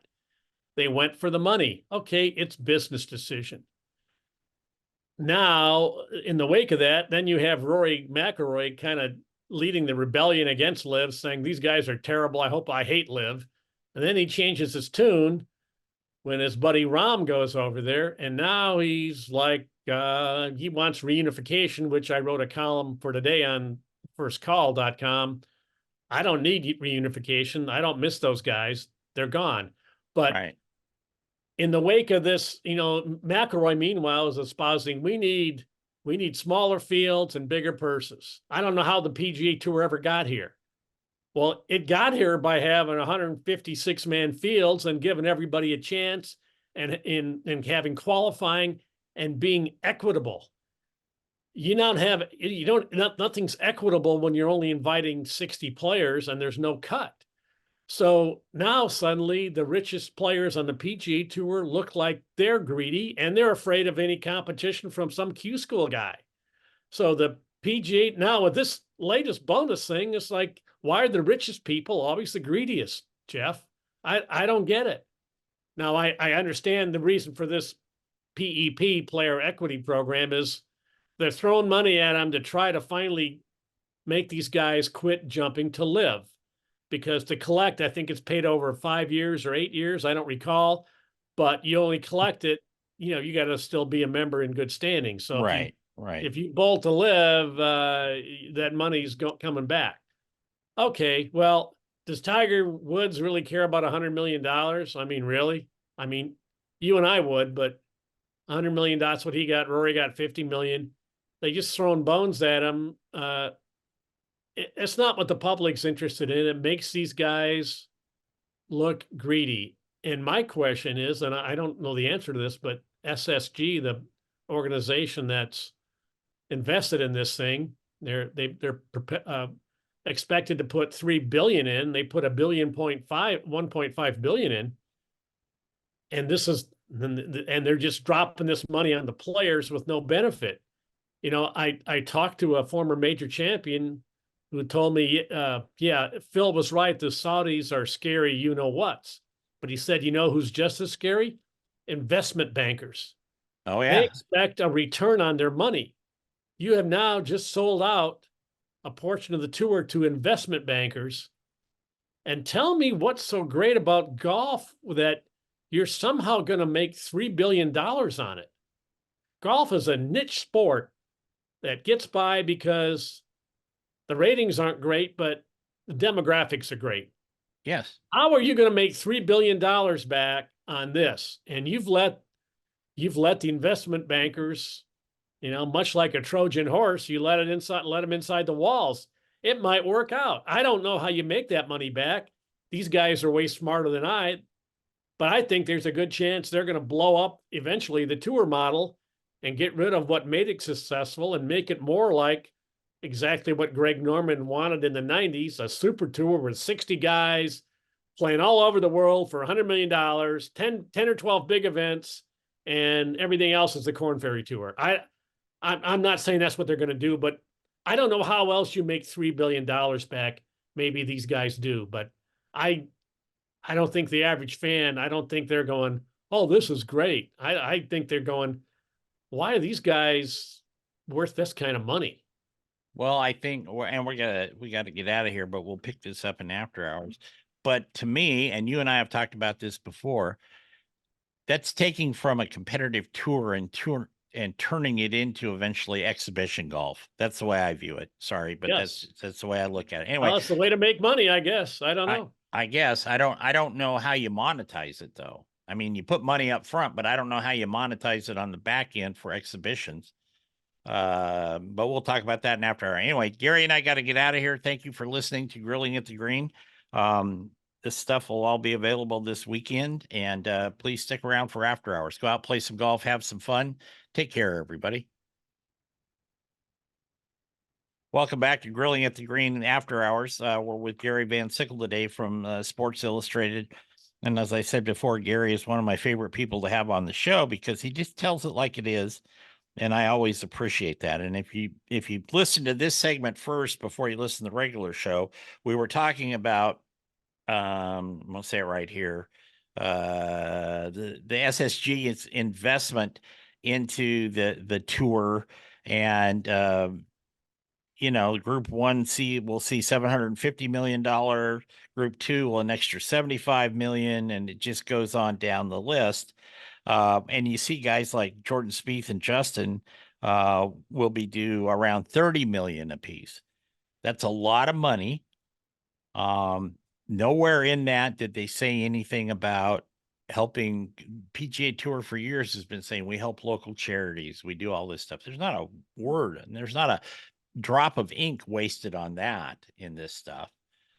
Speaker 2: They went for the money. Okay, it's business decision. Now, in the wake of that, then you have Rory McIlroy kind of leading the rebellion against Liv, saying these guys are terrible. I hate Liv. And then he changes his tune when his buddy Rahm goes over there. And now he's like, he wants reunification, which I wrote a column for today on firstcall.com. I don't need reunification. I don't miss those guys. They're gone. But
Speaker 1: right.
Speaker 2: In the wake of this, McIlroy, meanwhile, is espousing we need smaller fields and bigger purses. I don't know how the PGA Tour ever got here. Well, it got here by having 156-man fields and giving everybody a chance, and in having qualifying and being equitable. Nothing's equitable when you're only inviting 60 players and there's no cut. So now suddenly the richest players on the PGA Tour look like they're greedy and they're afraid of any competition from some Q school guy. So the PGA now with this latest bonus thing, it's like, why are the richest people always the greediest, Jeff? I don't get it. Now I understand the reason for this PEP, player equity program, is they're throwing money at them to try to finally make these guys quit jumping to Live. Because to collect, I think it's paid over 5 years or 8 years. I don't recall, but you only collect it. You got to still be a member in good standing. So
Speaker 1: right.
Speaker 2: If you bolt to Live, that money's coming back. Okay, well, does Tiger Woods really care about $100 million? I mean, really? I mean, you and I would, but $100 million. That's what he got. Rory got 50 million. They just throwing bones at him. It's not what the public's interested in. It makes these guys look greedy. And my question is, and I don't know the answer to this, but SSG, the organization that's invested in this thing, they're expected to put 3 billion in. They put 1.5 billion in, and this is and they're just dropping this money on the players with no benefit. You know, I talked to a former major champion who told me, yeah, Phil was right. The Saudis are scary, you know what's. But he said, you know who's just as scary? Investment bankers.
Speaker 1: Oh
Speaker 2: They
Speaker 1: yeah.
Speaker 2: expect a return on their money. You have now just sold out a portion of the tour to investment bankers. And tell me what's so great about golf that you're somehow going to make $3 billion on it. Golf is a niche sport that gets by because the ratings aren't great, but the demographics are great.
Speaker 1: Yes.
Speaker 2: How are you going to make $3 billion back on this? And you've let the investment bankers, you know, much like a Trojan horse, you let them inside the walls. It might work out. I don't know how you make that money back. These guys are way smarter than I, but I think there's a good chance they're going to blow up eventually the tour model and get rid of what made it successful and make it more like exactly what Greg Norman wanted in the 90s, a super tour with 60 guys playing all over the world for $100 million, 10 or 12 big events, and everything else is the Corn Ferry Tour. I'm not saying that's what they're going to do, but I don't know how else you make $3 billion back. Maybe these guys do, but I I don't think the average fan, I don't think they're going, oh, this is great. I think they're going, why are these guys worth this kind of money?
Speaker 1: Well, I think, and we got to get out of here, but we'll pick this up in after hours. But to me, and you and I have talked about this before, that's taking from a competitive tour and turning it into eventually exhibition golf. That's the way I view it. Sorry, but
Speaker 2: Yes.
Speaker 1: that's the way I look at it. Anyway,
Speaker 2: Well, it's the way to make money, I guess. I don't
Speaker 1: I
Speaker 2: know.
Speaker 1: I guess I don't know how you monetize it though. I mean, you put money up front, but I don't know how you monetize it on the back end for exhibitions. But we'll talk about that in after hour. Anyway, Gary and I got to get out of here. Thank you for listening to Grilling at the Green. Um, this stuff will all be available this weekend, and please stick around for after hours. Go out, play some golf, have some fun. Take care, everybody. Welcome back to Grilling at the Green After Hours. We're with Gary Van Sickle today from Sports Illustrated. And as I said before, Gary is one of my favorite people to have on the show because he just tells it like it is. And I always appreciate that. And if you listen to this segment first before you listen to the regular show, we were talking about I'm gonna say it right here. The SSG is investment into the tour, and you know, group one will see $750 million, group two will an extra 75 million, and it just goes on down the list. And you see guys like Jordan Spieth and Justin will be due around 30 million apiece. That's a lot of money. Nowhere in that did they say anything about helping. PGA Tour for years has been saying we help local charities, we do all this stuff. There's not a word, and there's not a drop of ink wasted on that in this stuff.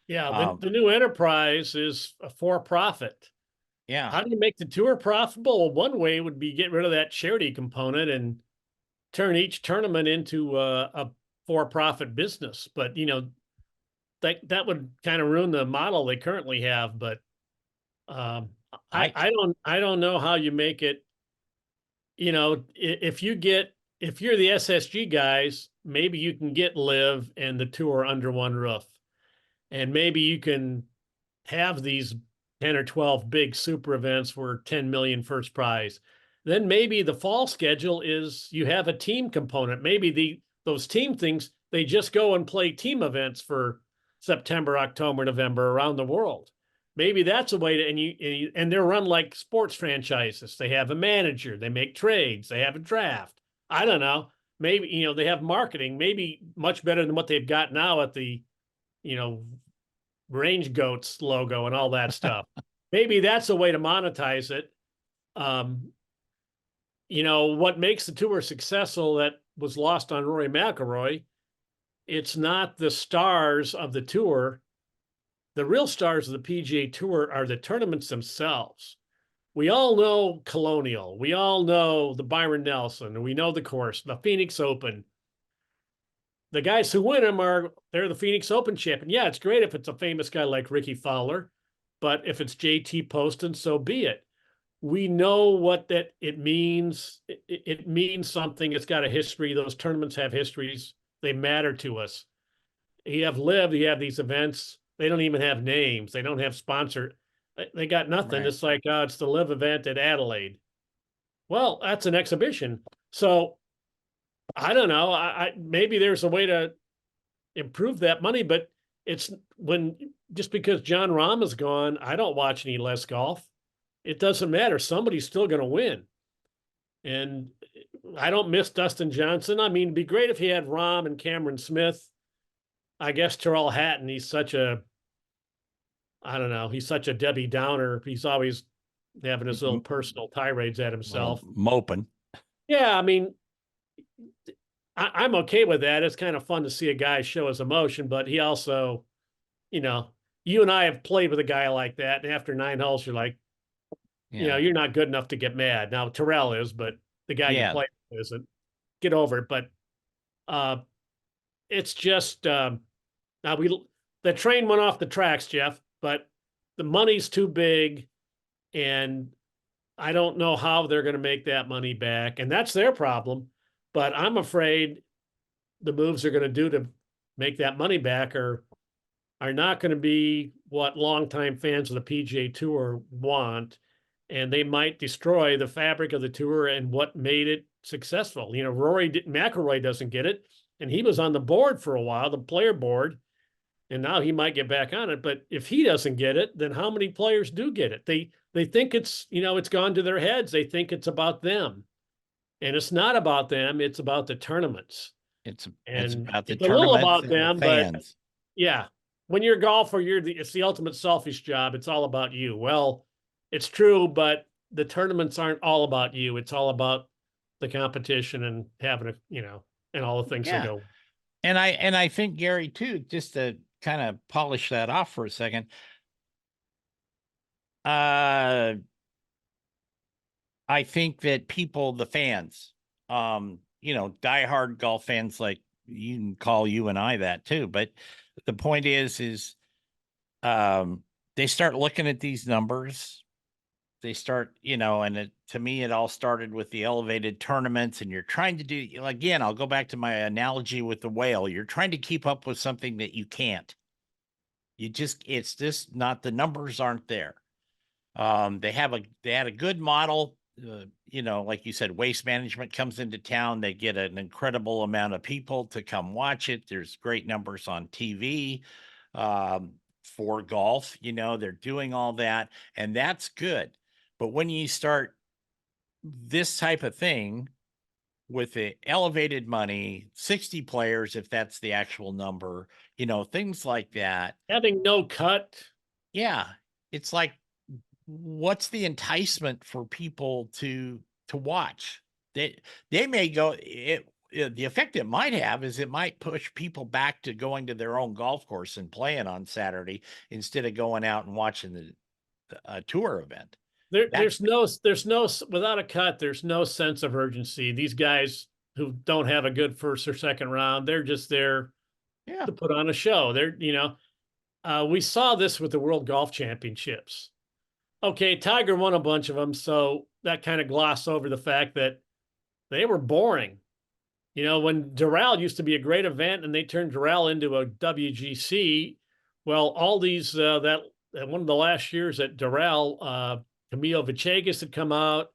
Speaker 2: Yeah,
Speaker 1: Um,
Speaker 2: the new enterprise is a for profit.
Speaker 1: yeah,
Speaker 2: How do you make the tour profitable? Well, one way would be get rid of that charity component and turn each tournament into a for profit business. But you know, that would kind of ruin the model they currently have. But um,
Speaker 1: I
Speaker 2: I don't know how you make it. You know, if you're the SSG guys, maybe you can get Live and the tour under one roof, and maybe you can have these 10 or 12 big super events for 10 million first prize. Then maybe the fall schedule is you have a team component. Maybe those team things, they just go and play team events for September, October, November around the world. Maybe that's a way to, and they're run like sports franchises. They have a manager, they make trades, they have a draft. I don't know. Maybe, you know, they have marketing, maybe much better than what they've got now at the, you know, range goats logo and all that stuff. Maybe that's a way to monetize it. Um, what makes the tour successful that was lost on Rory McIlroy, it's not the stars of the tour. The real stars of the PGA Tour are the tournaments themselves. We all know Colonial. We all know the Byron Nelson. We know the course, the Phoenix Open. The guys who win them they're the Phoenix Open champion. Yeah, it's great if it's a famous guy like Ricky Fowler, but if it's JT Poston, so be it. We know what that it means. It means something. It's got a history. Those tournaments have histories. They matter to us. You have these events. They don't even have names. They don't have sponsor. They got nothing.
Speaker 1: Right.
Speaker 2: It's like, it's the live event at Adelaide. Well, that's an exhibition. So I don't know. Maybe there's a way to improve that money, but it's when just because John Rahm is gone, I don't watch any less golf. It doesn't matter. Somebody's still going to win. And I don't miss Dustin Johnson. I mean, it'd be great if he had Rahm and Cameron Smith. I guess Terrell Hatton, I don't know, he's such a Debbie Downer. He's always having his little personal tirades at himself.
Speaker 1: Moping.
Speaker 2: Yeah, I mean, I'm okay with that. It's kind of fun to see a guy show his emotion, but he also, you and I have played with a guy like that. And after 9 holes, you're like, you're not good enough to get mad. Now, Terrell is, but the guy you play with isn't. Get over it. But it's just, now the train went off the tracks, Jeff, but the money's too big. And I don't know how they're going to make that money back. And that's their problem. But I'm afraid the moves they're going to do to make that money back are not going to be what longtime fans of the PGA Tour want. And they might destroy the fabric of the tour and what made it successful. McIlroy doesn't get it. And he was on the board for a while, the player board. And now he might get back on it. But if he doesn't get it, then how many players do get it? They think it's gone to their heads. They think it's about them. And it's not about them. It's about the tournaments.
Speaker 1: It's
Speaker 2: And
Speaker 1: about the
Speaker 2: it's a little
Speaker 1: tournaments
Speaker 2: about
Speaker 1: and
Speaker 2: them,
Speaker 1: the
Speaker 2: but
Speaker 1: fans.
Speaker 2: yeah, when you're a golfer, it's the ultimate selfish job. It's all about you. Well, it's true, but the tournaments aren't all about you. It's all about the competition and having and all the things that
Speaker 1: Yeah.
Speaker 2: go.
Speaker 1: And I think, Gary, too, just to kind of polish that off for a second. I think that people, the fans, diehard golf fans, like you can call you and I that too. But the point is they start looking at these numbers. They start, and to me, it all started with the elevated tournaments, and you're trying to do, again, I'll go back to my analogy with the whale. You're trying to keep up with something that you can't. It's just not, the numbers aren't there. They had a good model. Like you said, Waste Management comes into town. They get an incredible amount of people to come watch it. There's great numbers on TV for golf. They're doing all that, and that's good. But when you start this type of thing with the elevated money, 60 players, if that's the actual number, things like that.
Speaker 2: Having no cut.
Speaker 1: Yeah. It's like, what's the enticement for people to watch? They may go, the effect it might have is it might push people back to going to their own golf course and playing on Saturday instead of going out and watching the tour event.
Speaker 2: There's no without a cut, there's no sense of urgency. These guys who don't have a good first or second round, they're just there to put on a show. We saw this with the World Golf Championships. Okay, Tiger won a bunch of them, so that kind of glossed over the fact that they were boring. When Doral used to be a great event and they turned Doral into a WGC, well, all these that one of the last years at Doral, Camilo Villegas had come out.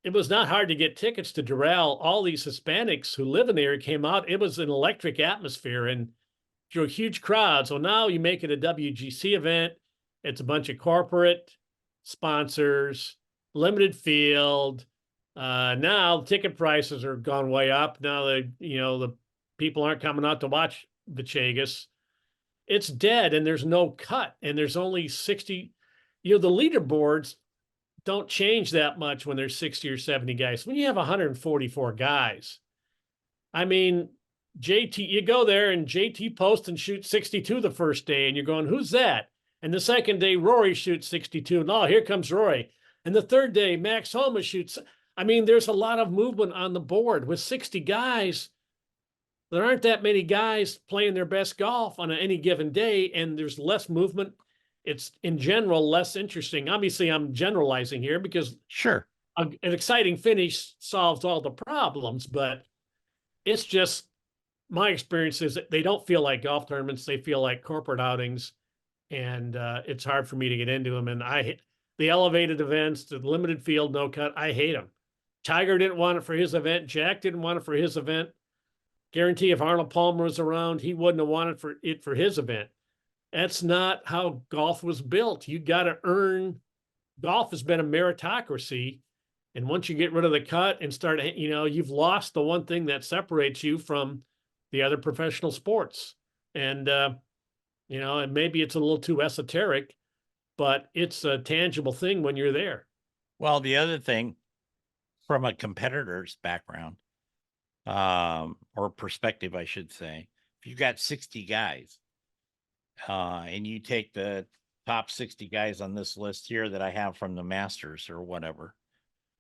Speaker 2: It was not hard to get tickets to Doral. All these Hispanics who live in the area came out. It was an electric atmosphere and drew huge crowds. So now you make it a WGC event. It's a bunch of corporate sponsors, limited field. Now ticket prices are gone way up. Now the people aren't coming out to watch Villegas. It's dead, and there's no cut, and there's only 60. The leaderboards don't change that much when there's 60 or 70 guys. When you have 144 guys, I mean, JT, you go there and JT posts and shoots 62 the first day, and you're going, who's that? And the second day, Rory shoots 62. And oh, here comes Rory. And the third day, Max Homa shoots. I mean, there's a lot of movement on the board. With 60 guys, there aren't that many guys playing their best golf on any given day, and there's less movement. It's in general less interesting. Obviously, I'm generalizing here because
Speaker 1: Sure.
Speaker 2: an exciting finish solves all the problems, but it's just my experience is that they don't feel like golf tournaments. They feel like corporate outings, and it's hard for me to get into them. And the elevated events, the limited field, no cut, I hate them. Tiger didn't want it for his event. Jack didn't want it for his event. Guarantee if Arnold Palmer was around, he wouldn't have wanted for his event. That's not how golf was built. You got to earn. Golf has been a meritocracy. And once you get rid of the cut and start, you've lost the one thing that separates you from the other professional sports. And, and maybe it's a little too esoteric, but it's a tangible thing when you're there.
Speaker 1: Well, the other thing from a competitor's background, or perspective, I should say, if you got 60 guys, and you take the top 60 guys on this list here that I have from the Masters or whatever,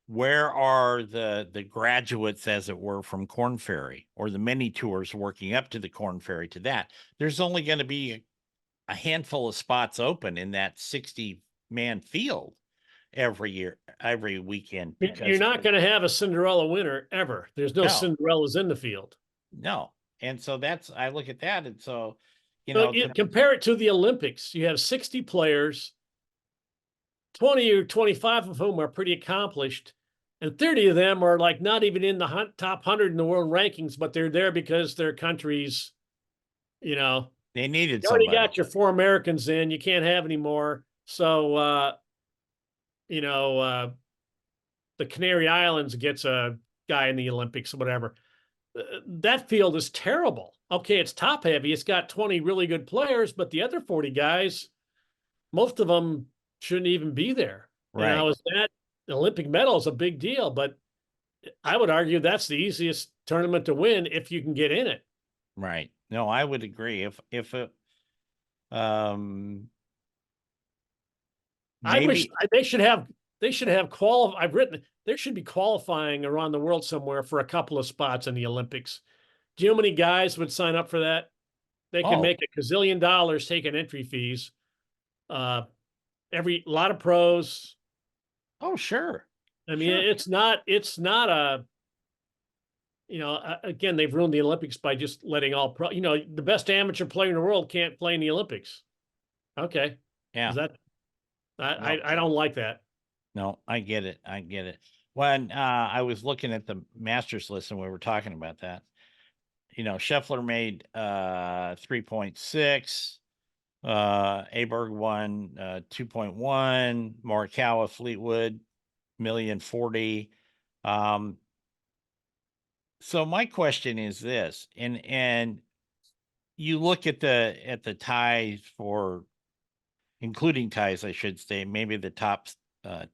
Speaker 1: where are the graduates, as it were, from Corn Ferry or the mini tours working up to the Corn Ferry to that? There's only going to be a handful of spots open in that 60-man field every weekend. Because
Speaker 2: you're not going to have a Cinderella winner ever. There's no Cinderellas in the field.
Speaker 1: No. And so I look at that. And so,
Speaker 2: compare it to the Olympics. You have 60 players, 20 or 25 of whom are pretty accomplished, and 30 of them are like not even in the top 100 in the world rankings, but they're there because their countries,
Speaker 1: they needed
Speaker 2: you already got your 4 Americans in. You can't have any more. So, the Canary Islands gets a guy in the Olympics or whatever. That field is terrible. Okay, it's top heavy. It's got 20 really good players, but the other 40 guys, most of them shouldn't even be there.
Speaker 1: Right.
Speaker 2: And that Olympic medal is a big deal, but I would argue that's the easiest tournament to win if you can get in it.
Speaker 1: Right. No, I would agree.
Speaker 2: I wish they should have there should be qualifying around the world somewhere for a couple of spots in the Olympics. Do you know how many guys would sign up for that? They can make $1 gazillion taking entry fees. A lot of pros.
Speaker 1: Oh, sure.
Speaker 2: I mean, it's not a, again, they've ruined the Olympics by just letting all pro, the best amateur player in the world can't play in the Olympics. Okay.
Speaker 1: Yeah.
Speaker 2: I don't like that.
Speaker 1: No, I get it. When I was looking at the Masters list and we were talking about that, Scheffler made 3.6, Aberg won 2.1, Morikawa, Fleetwood, $1,040,000. So my question is this, and you look at the ties for, including ties, I should say, maybe the top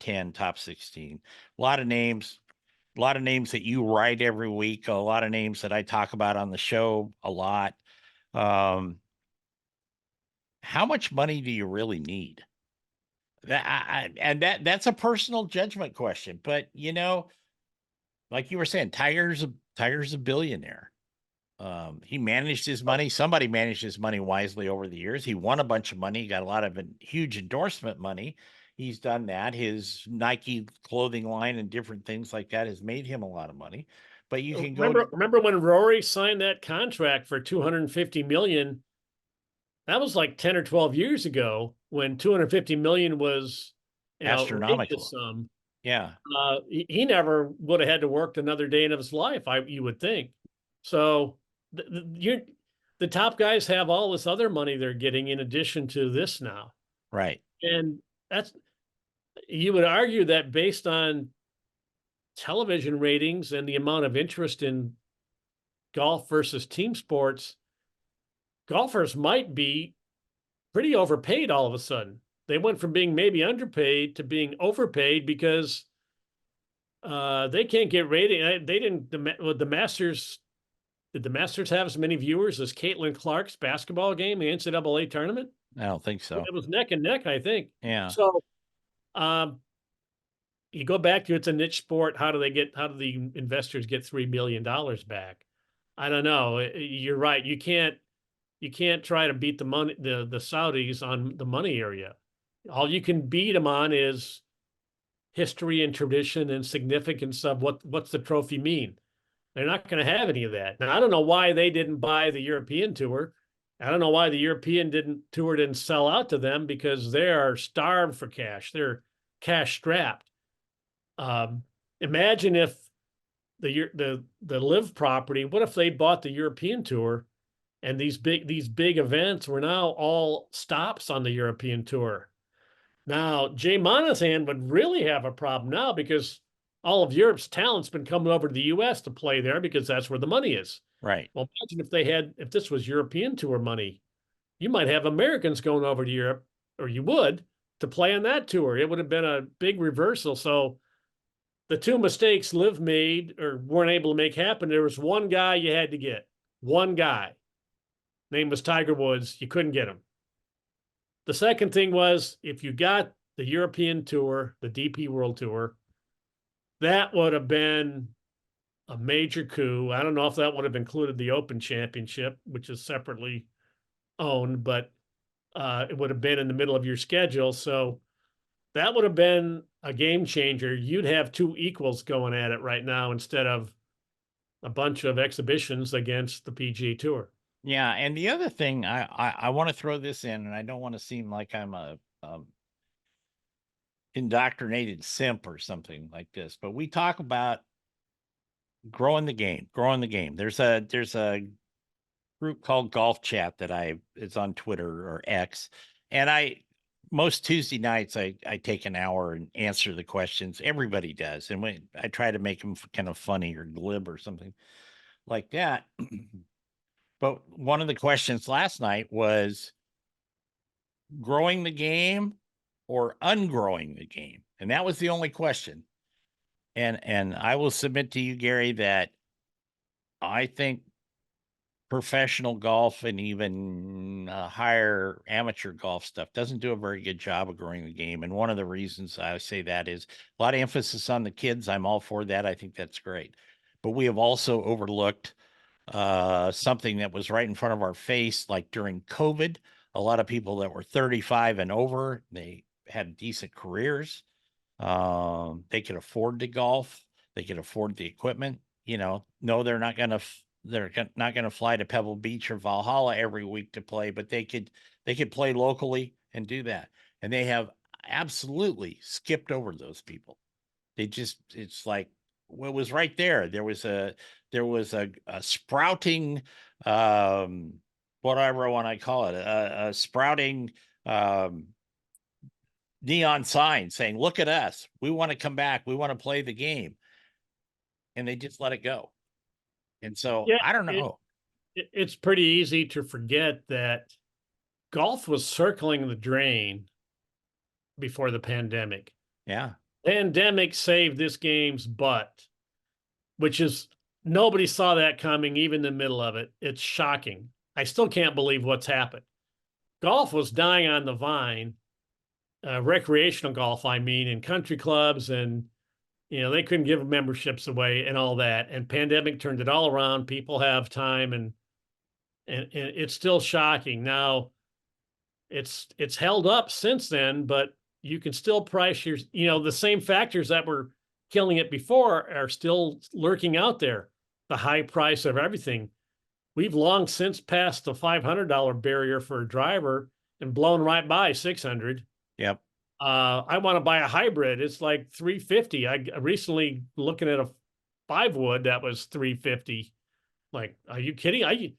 Speaker 1: 10, top 16. A lot of names that you write every week, a lot of names that I talk about on the show a lot. How much money do you really need? That's a personal judgment question, but like you were saying, Tiger's a billionaire. He managed his money. Somebody managed his money wisely over the years. He won a bunch of money, got a lot of huge endorsement money. He's done that. His Nike clothing line and different things like that has made him a lot of money. But you can
Speaker 2: remember when Rory signed that contract for $250 million? That was like 10 or 12 years ago when $250 million was
Speaker 1: astronomical. Yeah.
Speaker 2: He never would have had to work another day in his life, you would think. So the top guys have all this other money they're getting in addition to this now.
Speaker 1: Right.
Speaker 2: And you would argue that based on television ratings and the amount of interest in golf versus team sports, golfers might be pretty overpaid all of a sudden. They went from being maybe underpaid to being overpaid because they can't get rating. They didn't. The Masters, did the Masters have as many viewers as Caitlin Clark's basketball game, the NCAA tournament?
Speaker 1: I don't think so.
Speaker 2: It was neck and neck, I think.
Speaker 1: Yeah.
Speaker 2: So um, you go back to, it's a niche sport. How do the investors get $3 billion back? I don't know. You're right. You can't try to beat the money, the Saudis on the money area. All you can beat them on is history and tradition and significance of what's the trophy mean. They're not going to have any of that. Now, I don't know why they didn't buy the European tour. I don't know why the European tour didn't sell out to them, because they are starved for cash. They're cash strapped. Imagine if the live property, what if they bought the European tour, and these big events were now all stops on the European tour? Now, Jay Monahan would really have a problem now, because all of Europe's talent's been coming over to the US to play there because that's where the money is.
Speaker 1: Right.
Speaker 2: Well, imagine if this was European tour money, you might have Americans going over to Europe, or you would, to play on that tour. It would have been a big reversal. So the two mistakes Liv made or weren't able to make happen, there was one guy you had to get. One guy. Name was Tiger Woods. You couldn't get him. The second thing was, if you got the European tour, the DP World Tour, that would have been a major coup. I don't know if that would have included the Open Championship, which is separately owned, but it would have been in the middle of your schedule. So that would have been a game changer. You'd have two equals going at it right now instead of a bunch of exhibitions against the PGA Tour.
Speaker 1: Yeah, and the other thing I want to throw this in, and I don't want to seem like I'm a indoctrinated simp or something like this, but we talk about growing the game. There's a group called Golf Chat that it's on Twitter or X, and most Tuesday nights I take an hour and answer the questions. Everybody does, and when I try to make them kind of funny or glib or something like that. But one of the questions last night was growing the game or ungrowing the game. And that was the only question. And I will submit to you, Gary, that I think professional golf and even higher amateur golf stuff doesn't do a very good job of growing the game. And one of the reasons I say that is a lot of emphasis on the kids. I'm all for that. I think that's great. But we have also overlooked something that was right in front of our face, like during COVID. A lot of people that were 35 and over, they had decent careers. They could afford to golf. They could afford the equipment. No, they're not going to fly to Pebble Beach or Valhalla every week to play, but they could play locally and do that. And they have absolutely skipped over those people. It's like, well, it was right there. There was a sprouting, whatever I want to call it, a sprouting neon sign saying, look at us. We want to come back. We want to play the game. And they just let it go. And so
Speaker 2: Yeah,
Speaker 1: I don't know.
Speaker 2: It's pretty easy to forget that golf was circling the drain before the pandemic.
Speaker 1: Yeah.
Speaker 2: Pandemic saved this game's butt, which is, nobody saw that coming, even in the middle of it. It's shocking. I still can't believe what's happened. Golf was dying on the vine, recreational golf, I mean, in country clubs, and they couldn't give memberships away and all that. And pandemic turned it all around. People have time, and it's still shocking. Now, it's held up since then, but you can still price the same factors that were killing it before are still lurking out there. The high price of everything. We've long since passed the $500 barrier for a driver and blown right by 600.
Speaker 1: Yep.
Speaker 2: I want to buy a hybrid. It's like 350. I recently looking at a 5-wood that was 350. Like, are you kidding? I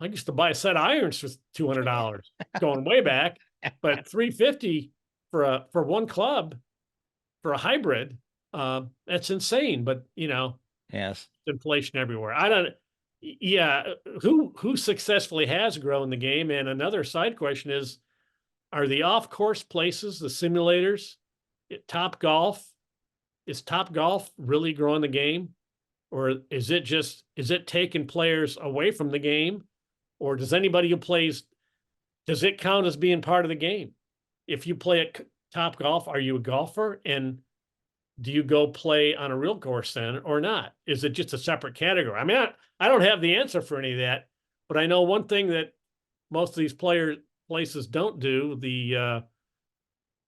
Speaker 2: used to buy a set of irons for $200 going way back, but 350 for one club for a hybrid, that's insane. But
Speaker 1: Yes.
Speaker 2: inflation everywhere. Yeah, who successfully has grown the game? And another side question is, are the off-course places, the simulators, Top Golf, is Top Golf really growing the game? Or is it taking players away from the game? Or does anybody who plays, does it count as being part of the game? If you play at Top Golf, are you a golfer? And do you go play on a real course then or not? Is it just a separate category? I mean, I don't have the answer for any of that, but I know one thing that most of these places don't do, the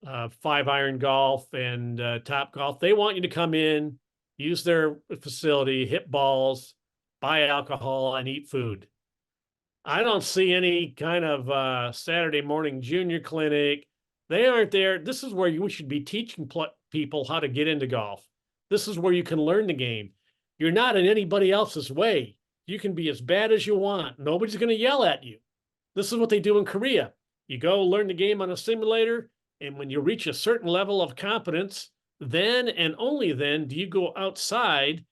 Speaker 2: 5 iron golf and Top Golf, they want you to come in, use their facility, hit balls, buy alcohol, and eat food. I don't see any kind of Saturday morning junior clinic. They aren't there. This is where we should be teaching people how to get into golf. This is where you can learn the game. You're not in anybody else's way. You can be as bad as you want. Nobody's going to yell at you. This is what they do in Korea. You go learn the game on a simulator, and when you reach a certain level of competence, then and only then do you go outside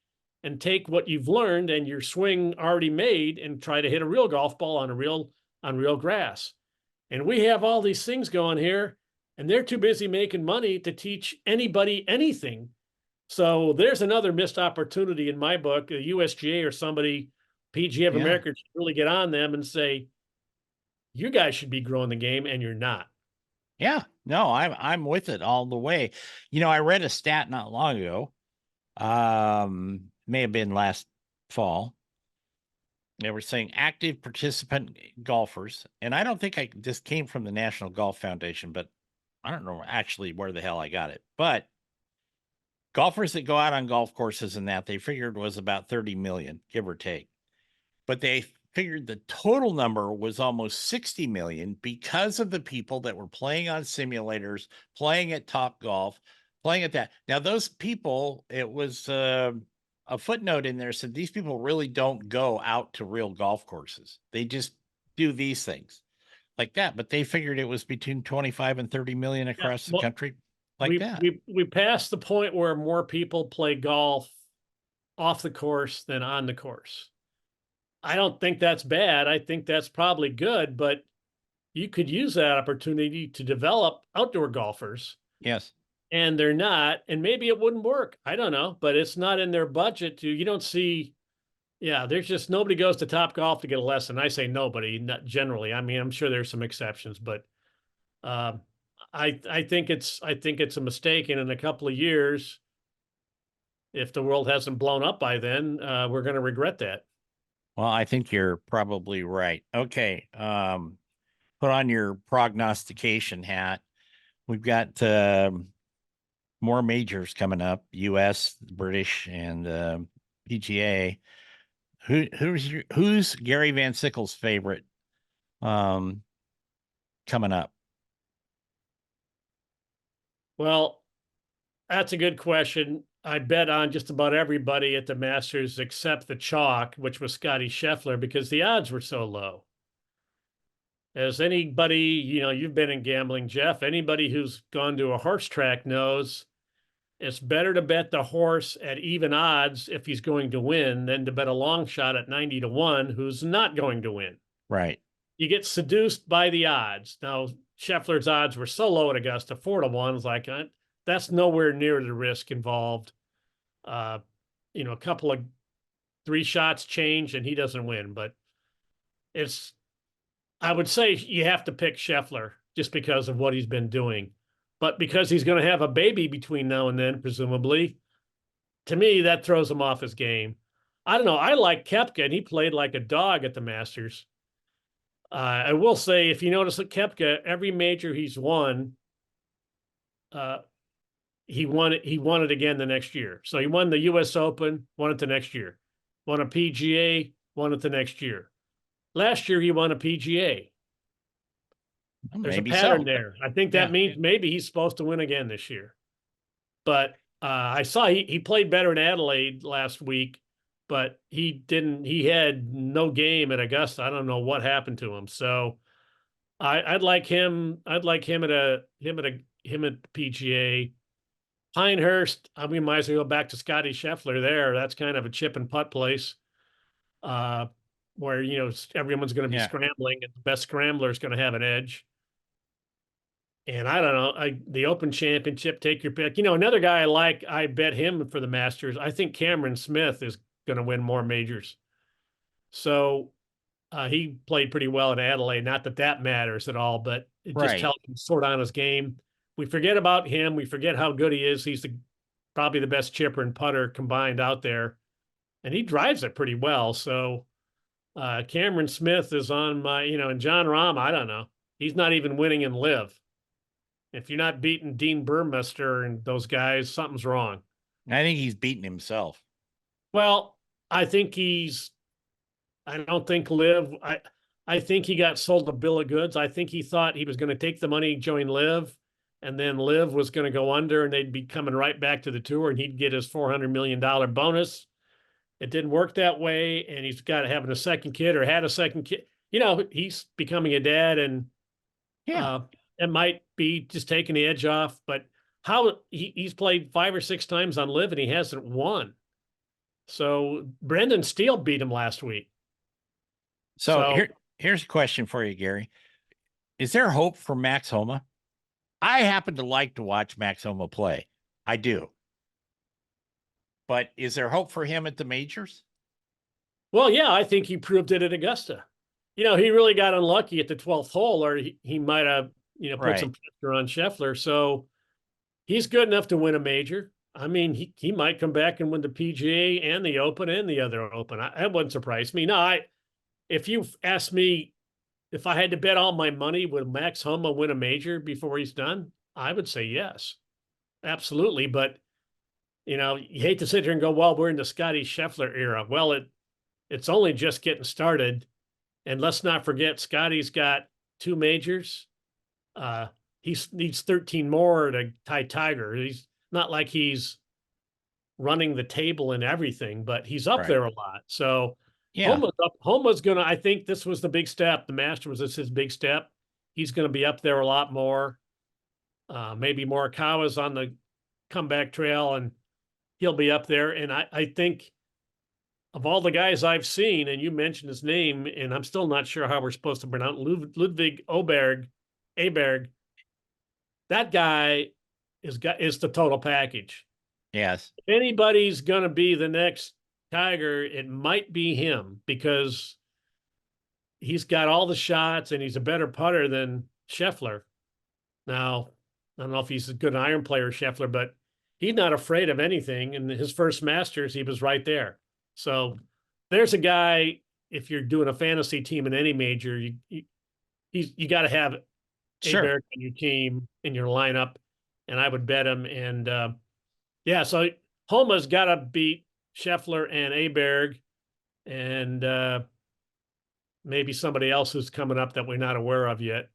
Speaker 2: and take what you've learned and your swing already made and try to hit a real golf ball on real grass. And we have all these things going here, and they're too busy making money to teach anybody anything. So there's another missed opportunity in my book. The USGA or somebody, PGA of
Speaker 1: Yeah.
Speaker 2: America, should really get on them and say, you guys should be growing the game, and you're not.
Speaker 1: Yeah. No, I'm with it all the way. I read a stat not long ago. May have been last fall. They were saying active participant golfers, and I don't think this came from the National Golf Foundation, but I don't know actually where the hell I got it. But golfers that go out on golf courses and that they figured was about 30 million, give or take. But they figured the total number was almost 60 million because of the people that were playing on simulators, playing at Top Golf, playing at that. Now, those people, it was a footnote in there said these people really don't go out to real golf courses. They just do these things like that. But they figured it was between 25 and 30 million
Speaker 2: Yeah,
Speaker 1: across the
Speaker 2: well,
Speaker 1: country like that.
Speaker 2: we passed the point where more people play golf off the course than on the course. I don't think that's bad. I think that's probably good, but you could use that opportunity to develop outdoor golfers,
Speaker 1: Yes.
Speaker 2: and they're not, and maybe it wouldn't work. I don't know, but it's not in their budget to, you don't see, yeah, there's just nobody goes to Top Golf to get a lesson. I say nobody, not generally. I mean, I'm sure there's some exceptions, but um, I think it's a mistake. And in a couple of years, if the world hasn't blown up by then, we're going to regret that.
Speaker 1: Well, I think you're probably right. Okay. Put on your prognostication hat. We've got more majors coming up, US, British, and PGA. Who's Gary Van Sickle's favorite coming up?
Speaker 2: Well, that's a good question. I bet on just about everybody at the Masters except the chalk, which was Scotty Scheffler, because the odds were so low. As anybody, you've been in gambling, Jeff, anybody who's gone to a horse track knows it's better to bet the horse at even odds if he's going to win than to bet a long shot at 90-1 who's not going to win.
Speaker 1: Right.
Speaker 2: You get seduced by the odds. Now, Scheffler's odds were so low at Augusta, 4-1. It's like, that's nowhere near the risk involved. A couple of 3 shots change and he doesn't win, but I would say you have to pick Scheffler just because of what he's been doing. But because he's going to have a baby between now and then, presumably, to me, that throws him off his game. I don't know. I like Koepka, and he played like a dog at the Masters. I will say, if you notice that Koepka, every major he's won, he won it. He won it again the next year. So he won the U.S. Open, won it the next year. Won a PGA, won it the next year. Last year he won a PGA.
Speaker 1: Well,
Speaker 2: There's a
Speaker 1: maybe
Speaker 2: pattern
Speaker 1: so.
Speaker 2: there. I think
Speaker 1: Yeah.
Speaker 2: that means maybe he's supposed to win again this year. But I saw he played better in Adelaide last week, but he didn't. He had no game at Augusta. I don't know what happened to him. So I'd like him. I'd like him at PGA. Pinehurst. We might as well go back to Scotty Scheffler there. That's kind of a chip and putt place, where everyone's going to be
Speaker 1: Yeah.
Speaker 2: scrambling, and the best scrambler is going to have an edge. And I don't know, the Open Championship, take your pick. You know, another guy I like, I bet him for the Masters. I think Cameron Smith is going to win more majors. So he played pretty well at Adelaide. Not that that matters at all, but it just
Speaker 1: Right.
Speaker 2: tells him sort on his game. We forget about him. We forget how good he is. He's probably the best chipper and putter combined out there, and he drives it pretty well. So Cameron Smith is on my, and John Rahm, I don't know. He's not even winning in live. If you're not beating Dean Burmester and those guys, something's wrong.
Speaker 1: I think he's beaten himself.
Speaker 2: Well, I think I don't think Liv. I think he got sold a bill of goods. I think he thought he was going to take the money, join Liv, and then Liv was going to go under, and they'd be coming right back to the tour, and he'd get his $400 million bonus. It didn't work that way, and he's got having a second kid or had a second kid. He's becoming a dad, and
Speaker 1: Yeah.
Speaker 2: uh, it might be just taking the edge off. But how he's played 5 or 6 times on Liv, and he hasn't won. So Brendan Steele beat him last week.
Speaker 1: So
Speaker 2: So
Speaker 1: here's a question for you, Gary. Is there hope for Max Homa? I happen to like to watch Max Homa play. I do. But is there hope for him at the majors?
Speaker 2: well, yeah, I think he proved it at Augusta. He really got unlucky at the 12th hole, or he might have, put some
Speaker 1: Right.
Speaker 2: pressure on Scheffler. So he's good enough to win a major. I mean, he might come back and win the PGA and the Open and the other Open. That wouldn't surprise me. No, if you asked me if I had to bet all my money, would Max Homa win a major before he's done? I would say yes, absolutely. But you hate to sit here and go, well, we're in the Scotty Scheffler era. Well, it's only just getting started. And let's not forget, Scotty's got 2 majors. Uh, he needs 13 more to tie Tiger. He's not like he's running the table and everything, but he's up
Speaker 1: Right.
Speaker 2: there a lot. So
Speaker 1: Yeah.
Speaker 2: Homa's gonna. I think this was the big step. The Masters was his big step. He's going to be up there a lot more. Maybe Morikawa's on the comeback trail, and he'll be up there. And I think of all the guys I've seen, and you mentioned his name, and I'm still not sure how we're supposed to pronounce Ludwig Aberg. That guy is the total package.
Speaker 1: Yes.
Speaker 2: If anybody's going to be the next Tiger, it might be him because he's got all the shots and he's a better putter than Scheffler. Now, I don't know if he's a good iron player, Scheffler, but he's not afraid of anything. In his first Masters, he was right there. So there's a guy. If you're doing a fantasy team in any major, you got to have
Speaker 1: Sure.
Speaker 2: Aberg on your team in your lineup, and I would bet him. And yeah, so Homa's got to beat Scheffler and Aberg, and maybe somebody else who's coming up that we're not aware of yet.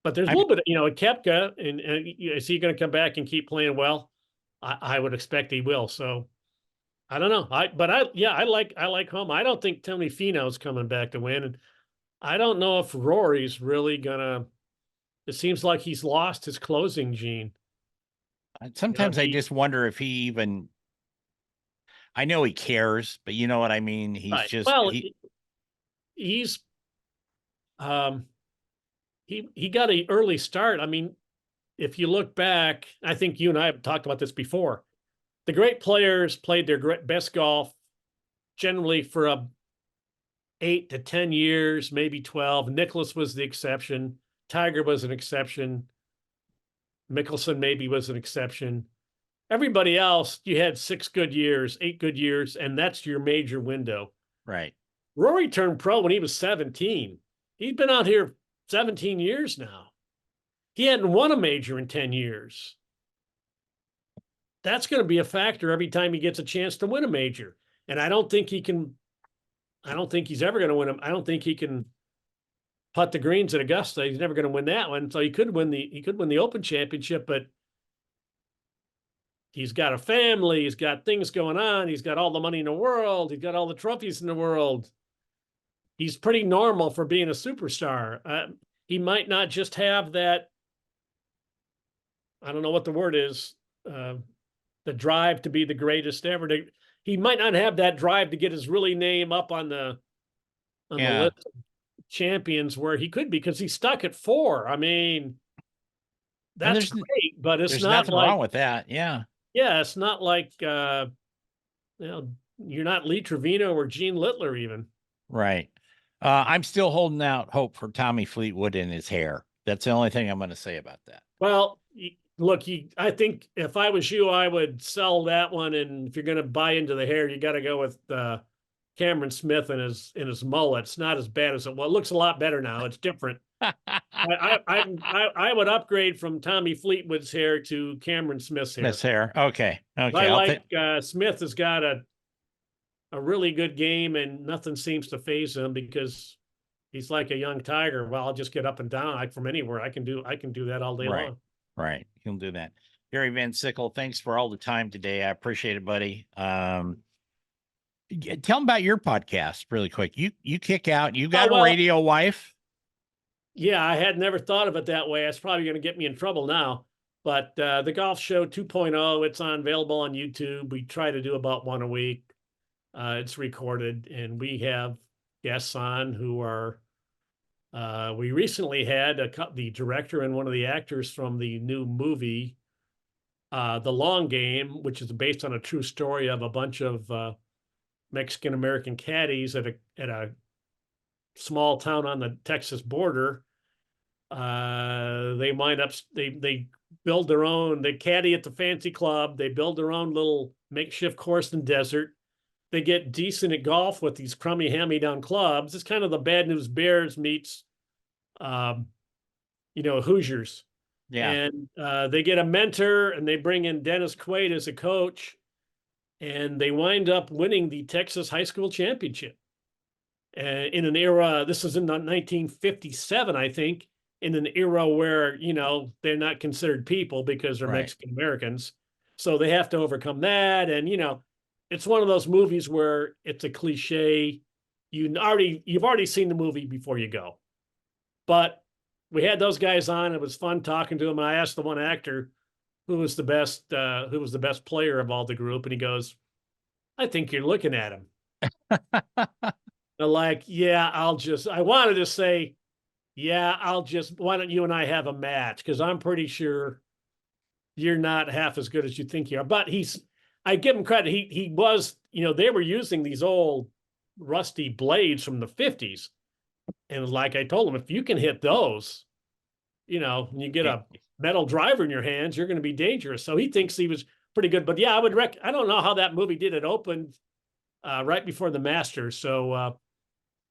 Speaker 2: But there's a
Speaker 1: I
Speaker 2: little bit, Koepka, and is he going to come back and keep playing well? I would expect he will. So I don't know. I like home. I don't think Tony Finau's coming back to win, and I don't know if Rory's really gonna. It seems like he's lost his closing gene.
Speaker 1: sometimes I
Speaker 2: He
Speaker 1: just wonder if he even I know he cares, but you know what I mean? He's
Speaker 2: right.
Speaker 1: just
Speaker 2: Well,
Speaker 1: he
Speaker 2: he's um he got an early start. I mean, if you look back, I think you and I have talked about this before. The great players played their best golf generally for 8 to 10 years, maybe 12. Nicklaus was the exception. Tiger was an exception. Mickelson maybe was an exception. Everybody else, you had 6 good years, 8 good years, and that's your major window.
Speaker 1: right.
Speaker 2: Rory turned pro when he was 17. He's been out here 17 years now. He hadn't won a major in 10 years. That's going to be a factor every time he gets a chance to win a major. And I don't think he's ever going to win them. I don't think he can putt the greens at Augusta. He's never going to win that one. So he could win the Open Championship, but he's got a family, he's got things going on, he's got all the money in the world, he's got all the trophies in the world. He's pretty normal for being a superstar. He might not just have that. I don't know what the word is. The drive to be the greatest ever. He might not have that drive to get his really name up on the
Speaker 1: Yeah.
Speaker 2: list of champions where he could be because he's stuck at 4. I mean,
Speaker 1: And
Speaker 2: that's great, but it's
Speaker 1: there's
Speaker 2: not
Speaker 1: nothing
Speaker 2: like,
Speaker 1: wrong with that. Yeah.
Speaker 2: yeah, it's not like, you know, you're not Lee Trevino or Gene Littler even.
Speaker 1: Right. I'm still holding out hope for Tommy Fleetwood in his hair. That's the only thing I'm going to say about that.
Speaker 2: Well, look, I think if I was you, I would sell that one. And if you're going to buy into the hair, you got to go with Cameron Smith and his mullet. It's not as bad as it well. It looks a lot better now. It's different. I would upgrade from Tommy Fleetwood's hair to Cameron Smith's hair.
Speaker 1: Miss hair. Okay.
Speaker 2: I
Speaker 1: Okay.
Speaker 2: like Smith has got a really good game, and nothing seems to phase him because he's like a young tiger. Well, I'll just get up and down from anywhere. I can do that all day
Speaker 1: right.
Speaker 2: long.
Speaker 1: Right. He'll do that. Gary Van Sickle, thanks for all the time today. I appreciate it, buddy. Tell them about your podcast really quick. You kick out. You got a radio wife.
Speaker 2: Yeah, I had never thought of it that way. That's probably going to get me in trouble now. But the Golf Show 2.0, it's available on YouTube. We try to do about one a week. It's recorded, and we have guests on who are. We recently had the director and one of the actors from the new movie, The Long Game, which is based on a true story of a bunch of Mexican American caddies at a small town on the Texas border. They wind up they build their own. They caddy at the fancy club. They build their own little makeshift course in the desert. They get decent at golf with these crummy hand-me-down clubs. It's kind of the Bad News Bears meets, Hoosiers.
Speaker 1: Yeah.
Speaker 2: And they get a mentor, and they bring in Dennis Quaid as a coach, and they wind up winning the Texas high school championship. In an era, this is in 1957, I think, in an era where, they're not considered people because they're Mexican Americans. So they have to overcome that. And, it's one of those movies where it's a cliche. You've already seen the movie before you go. But we had those guys on. It was fun talking to them. And I asked the one actor who was the best player of all the group. And he goes, I think you're looking at him. Like, yeah, I wanted to say, yeah, why don't you and I have a match? Because I'm pretty sure you're not half as good as you think you are. But I give him credit. He was, they were using these old rusty blades from the 50s. And like I told him, if you can hit those, and you get a metal driver in your hands, you're going to be dangerous. So he thinks he was pretty good. But yeah, I don't know how that movie did. It opened right before the Masters. So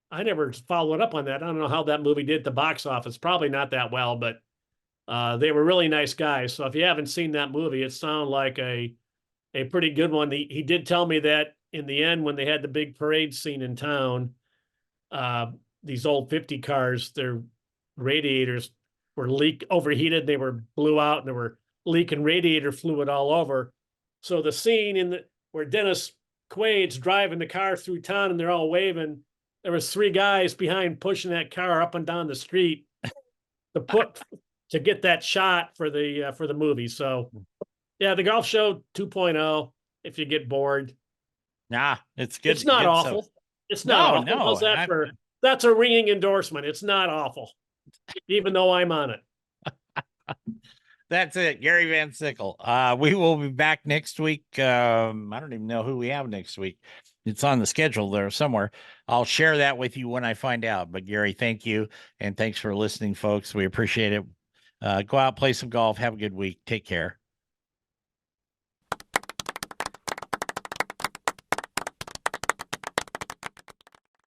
Speaker 2: I never followed up on that. I don't know how that movie did at the box office. Probably not that well, but they were really nice guys. So if you haven't seen that movie, it sounded like a pretty good one. He did tell me that in the end, when they had the big parade scene in town, these old 50 cars, their radiators were overheated. They were blew out, and they were leaking radiator fluid all over. So the scene where Dennis Quaid's driving the car through town and they're all waving, there was 3 guys behind pushing that car up and down the street to get that shot for the movie. So yeah, the Golf Show 2.0, if you get bored.
Speaker 1: Nah, it's good.
Speaker 2: It's not awful. It's not awful. How's that that's a ringing endorsement. It's not awful, even though I'm on it.
Speaker 1: That's it. Gary Van Sickle. We will be back next week. I don't even know who we have next week. It's on the schedule there somewhere. I'll share that with you when I find out. But Gary, thank you. And thanks for listening, folks. We appreciate it. Go out, play some golf. Have a good week. Take care.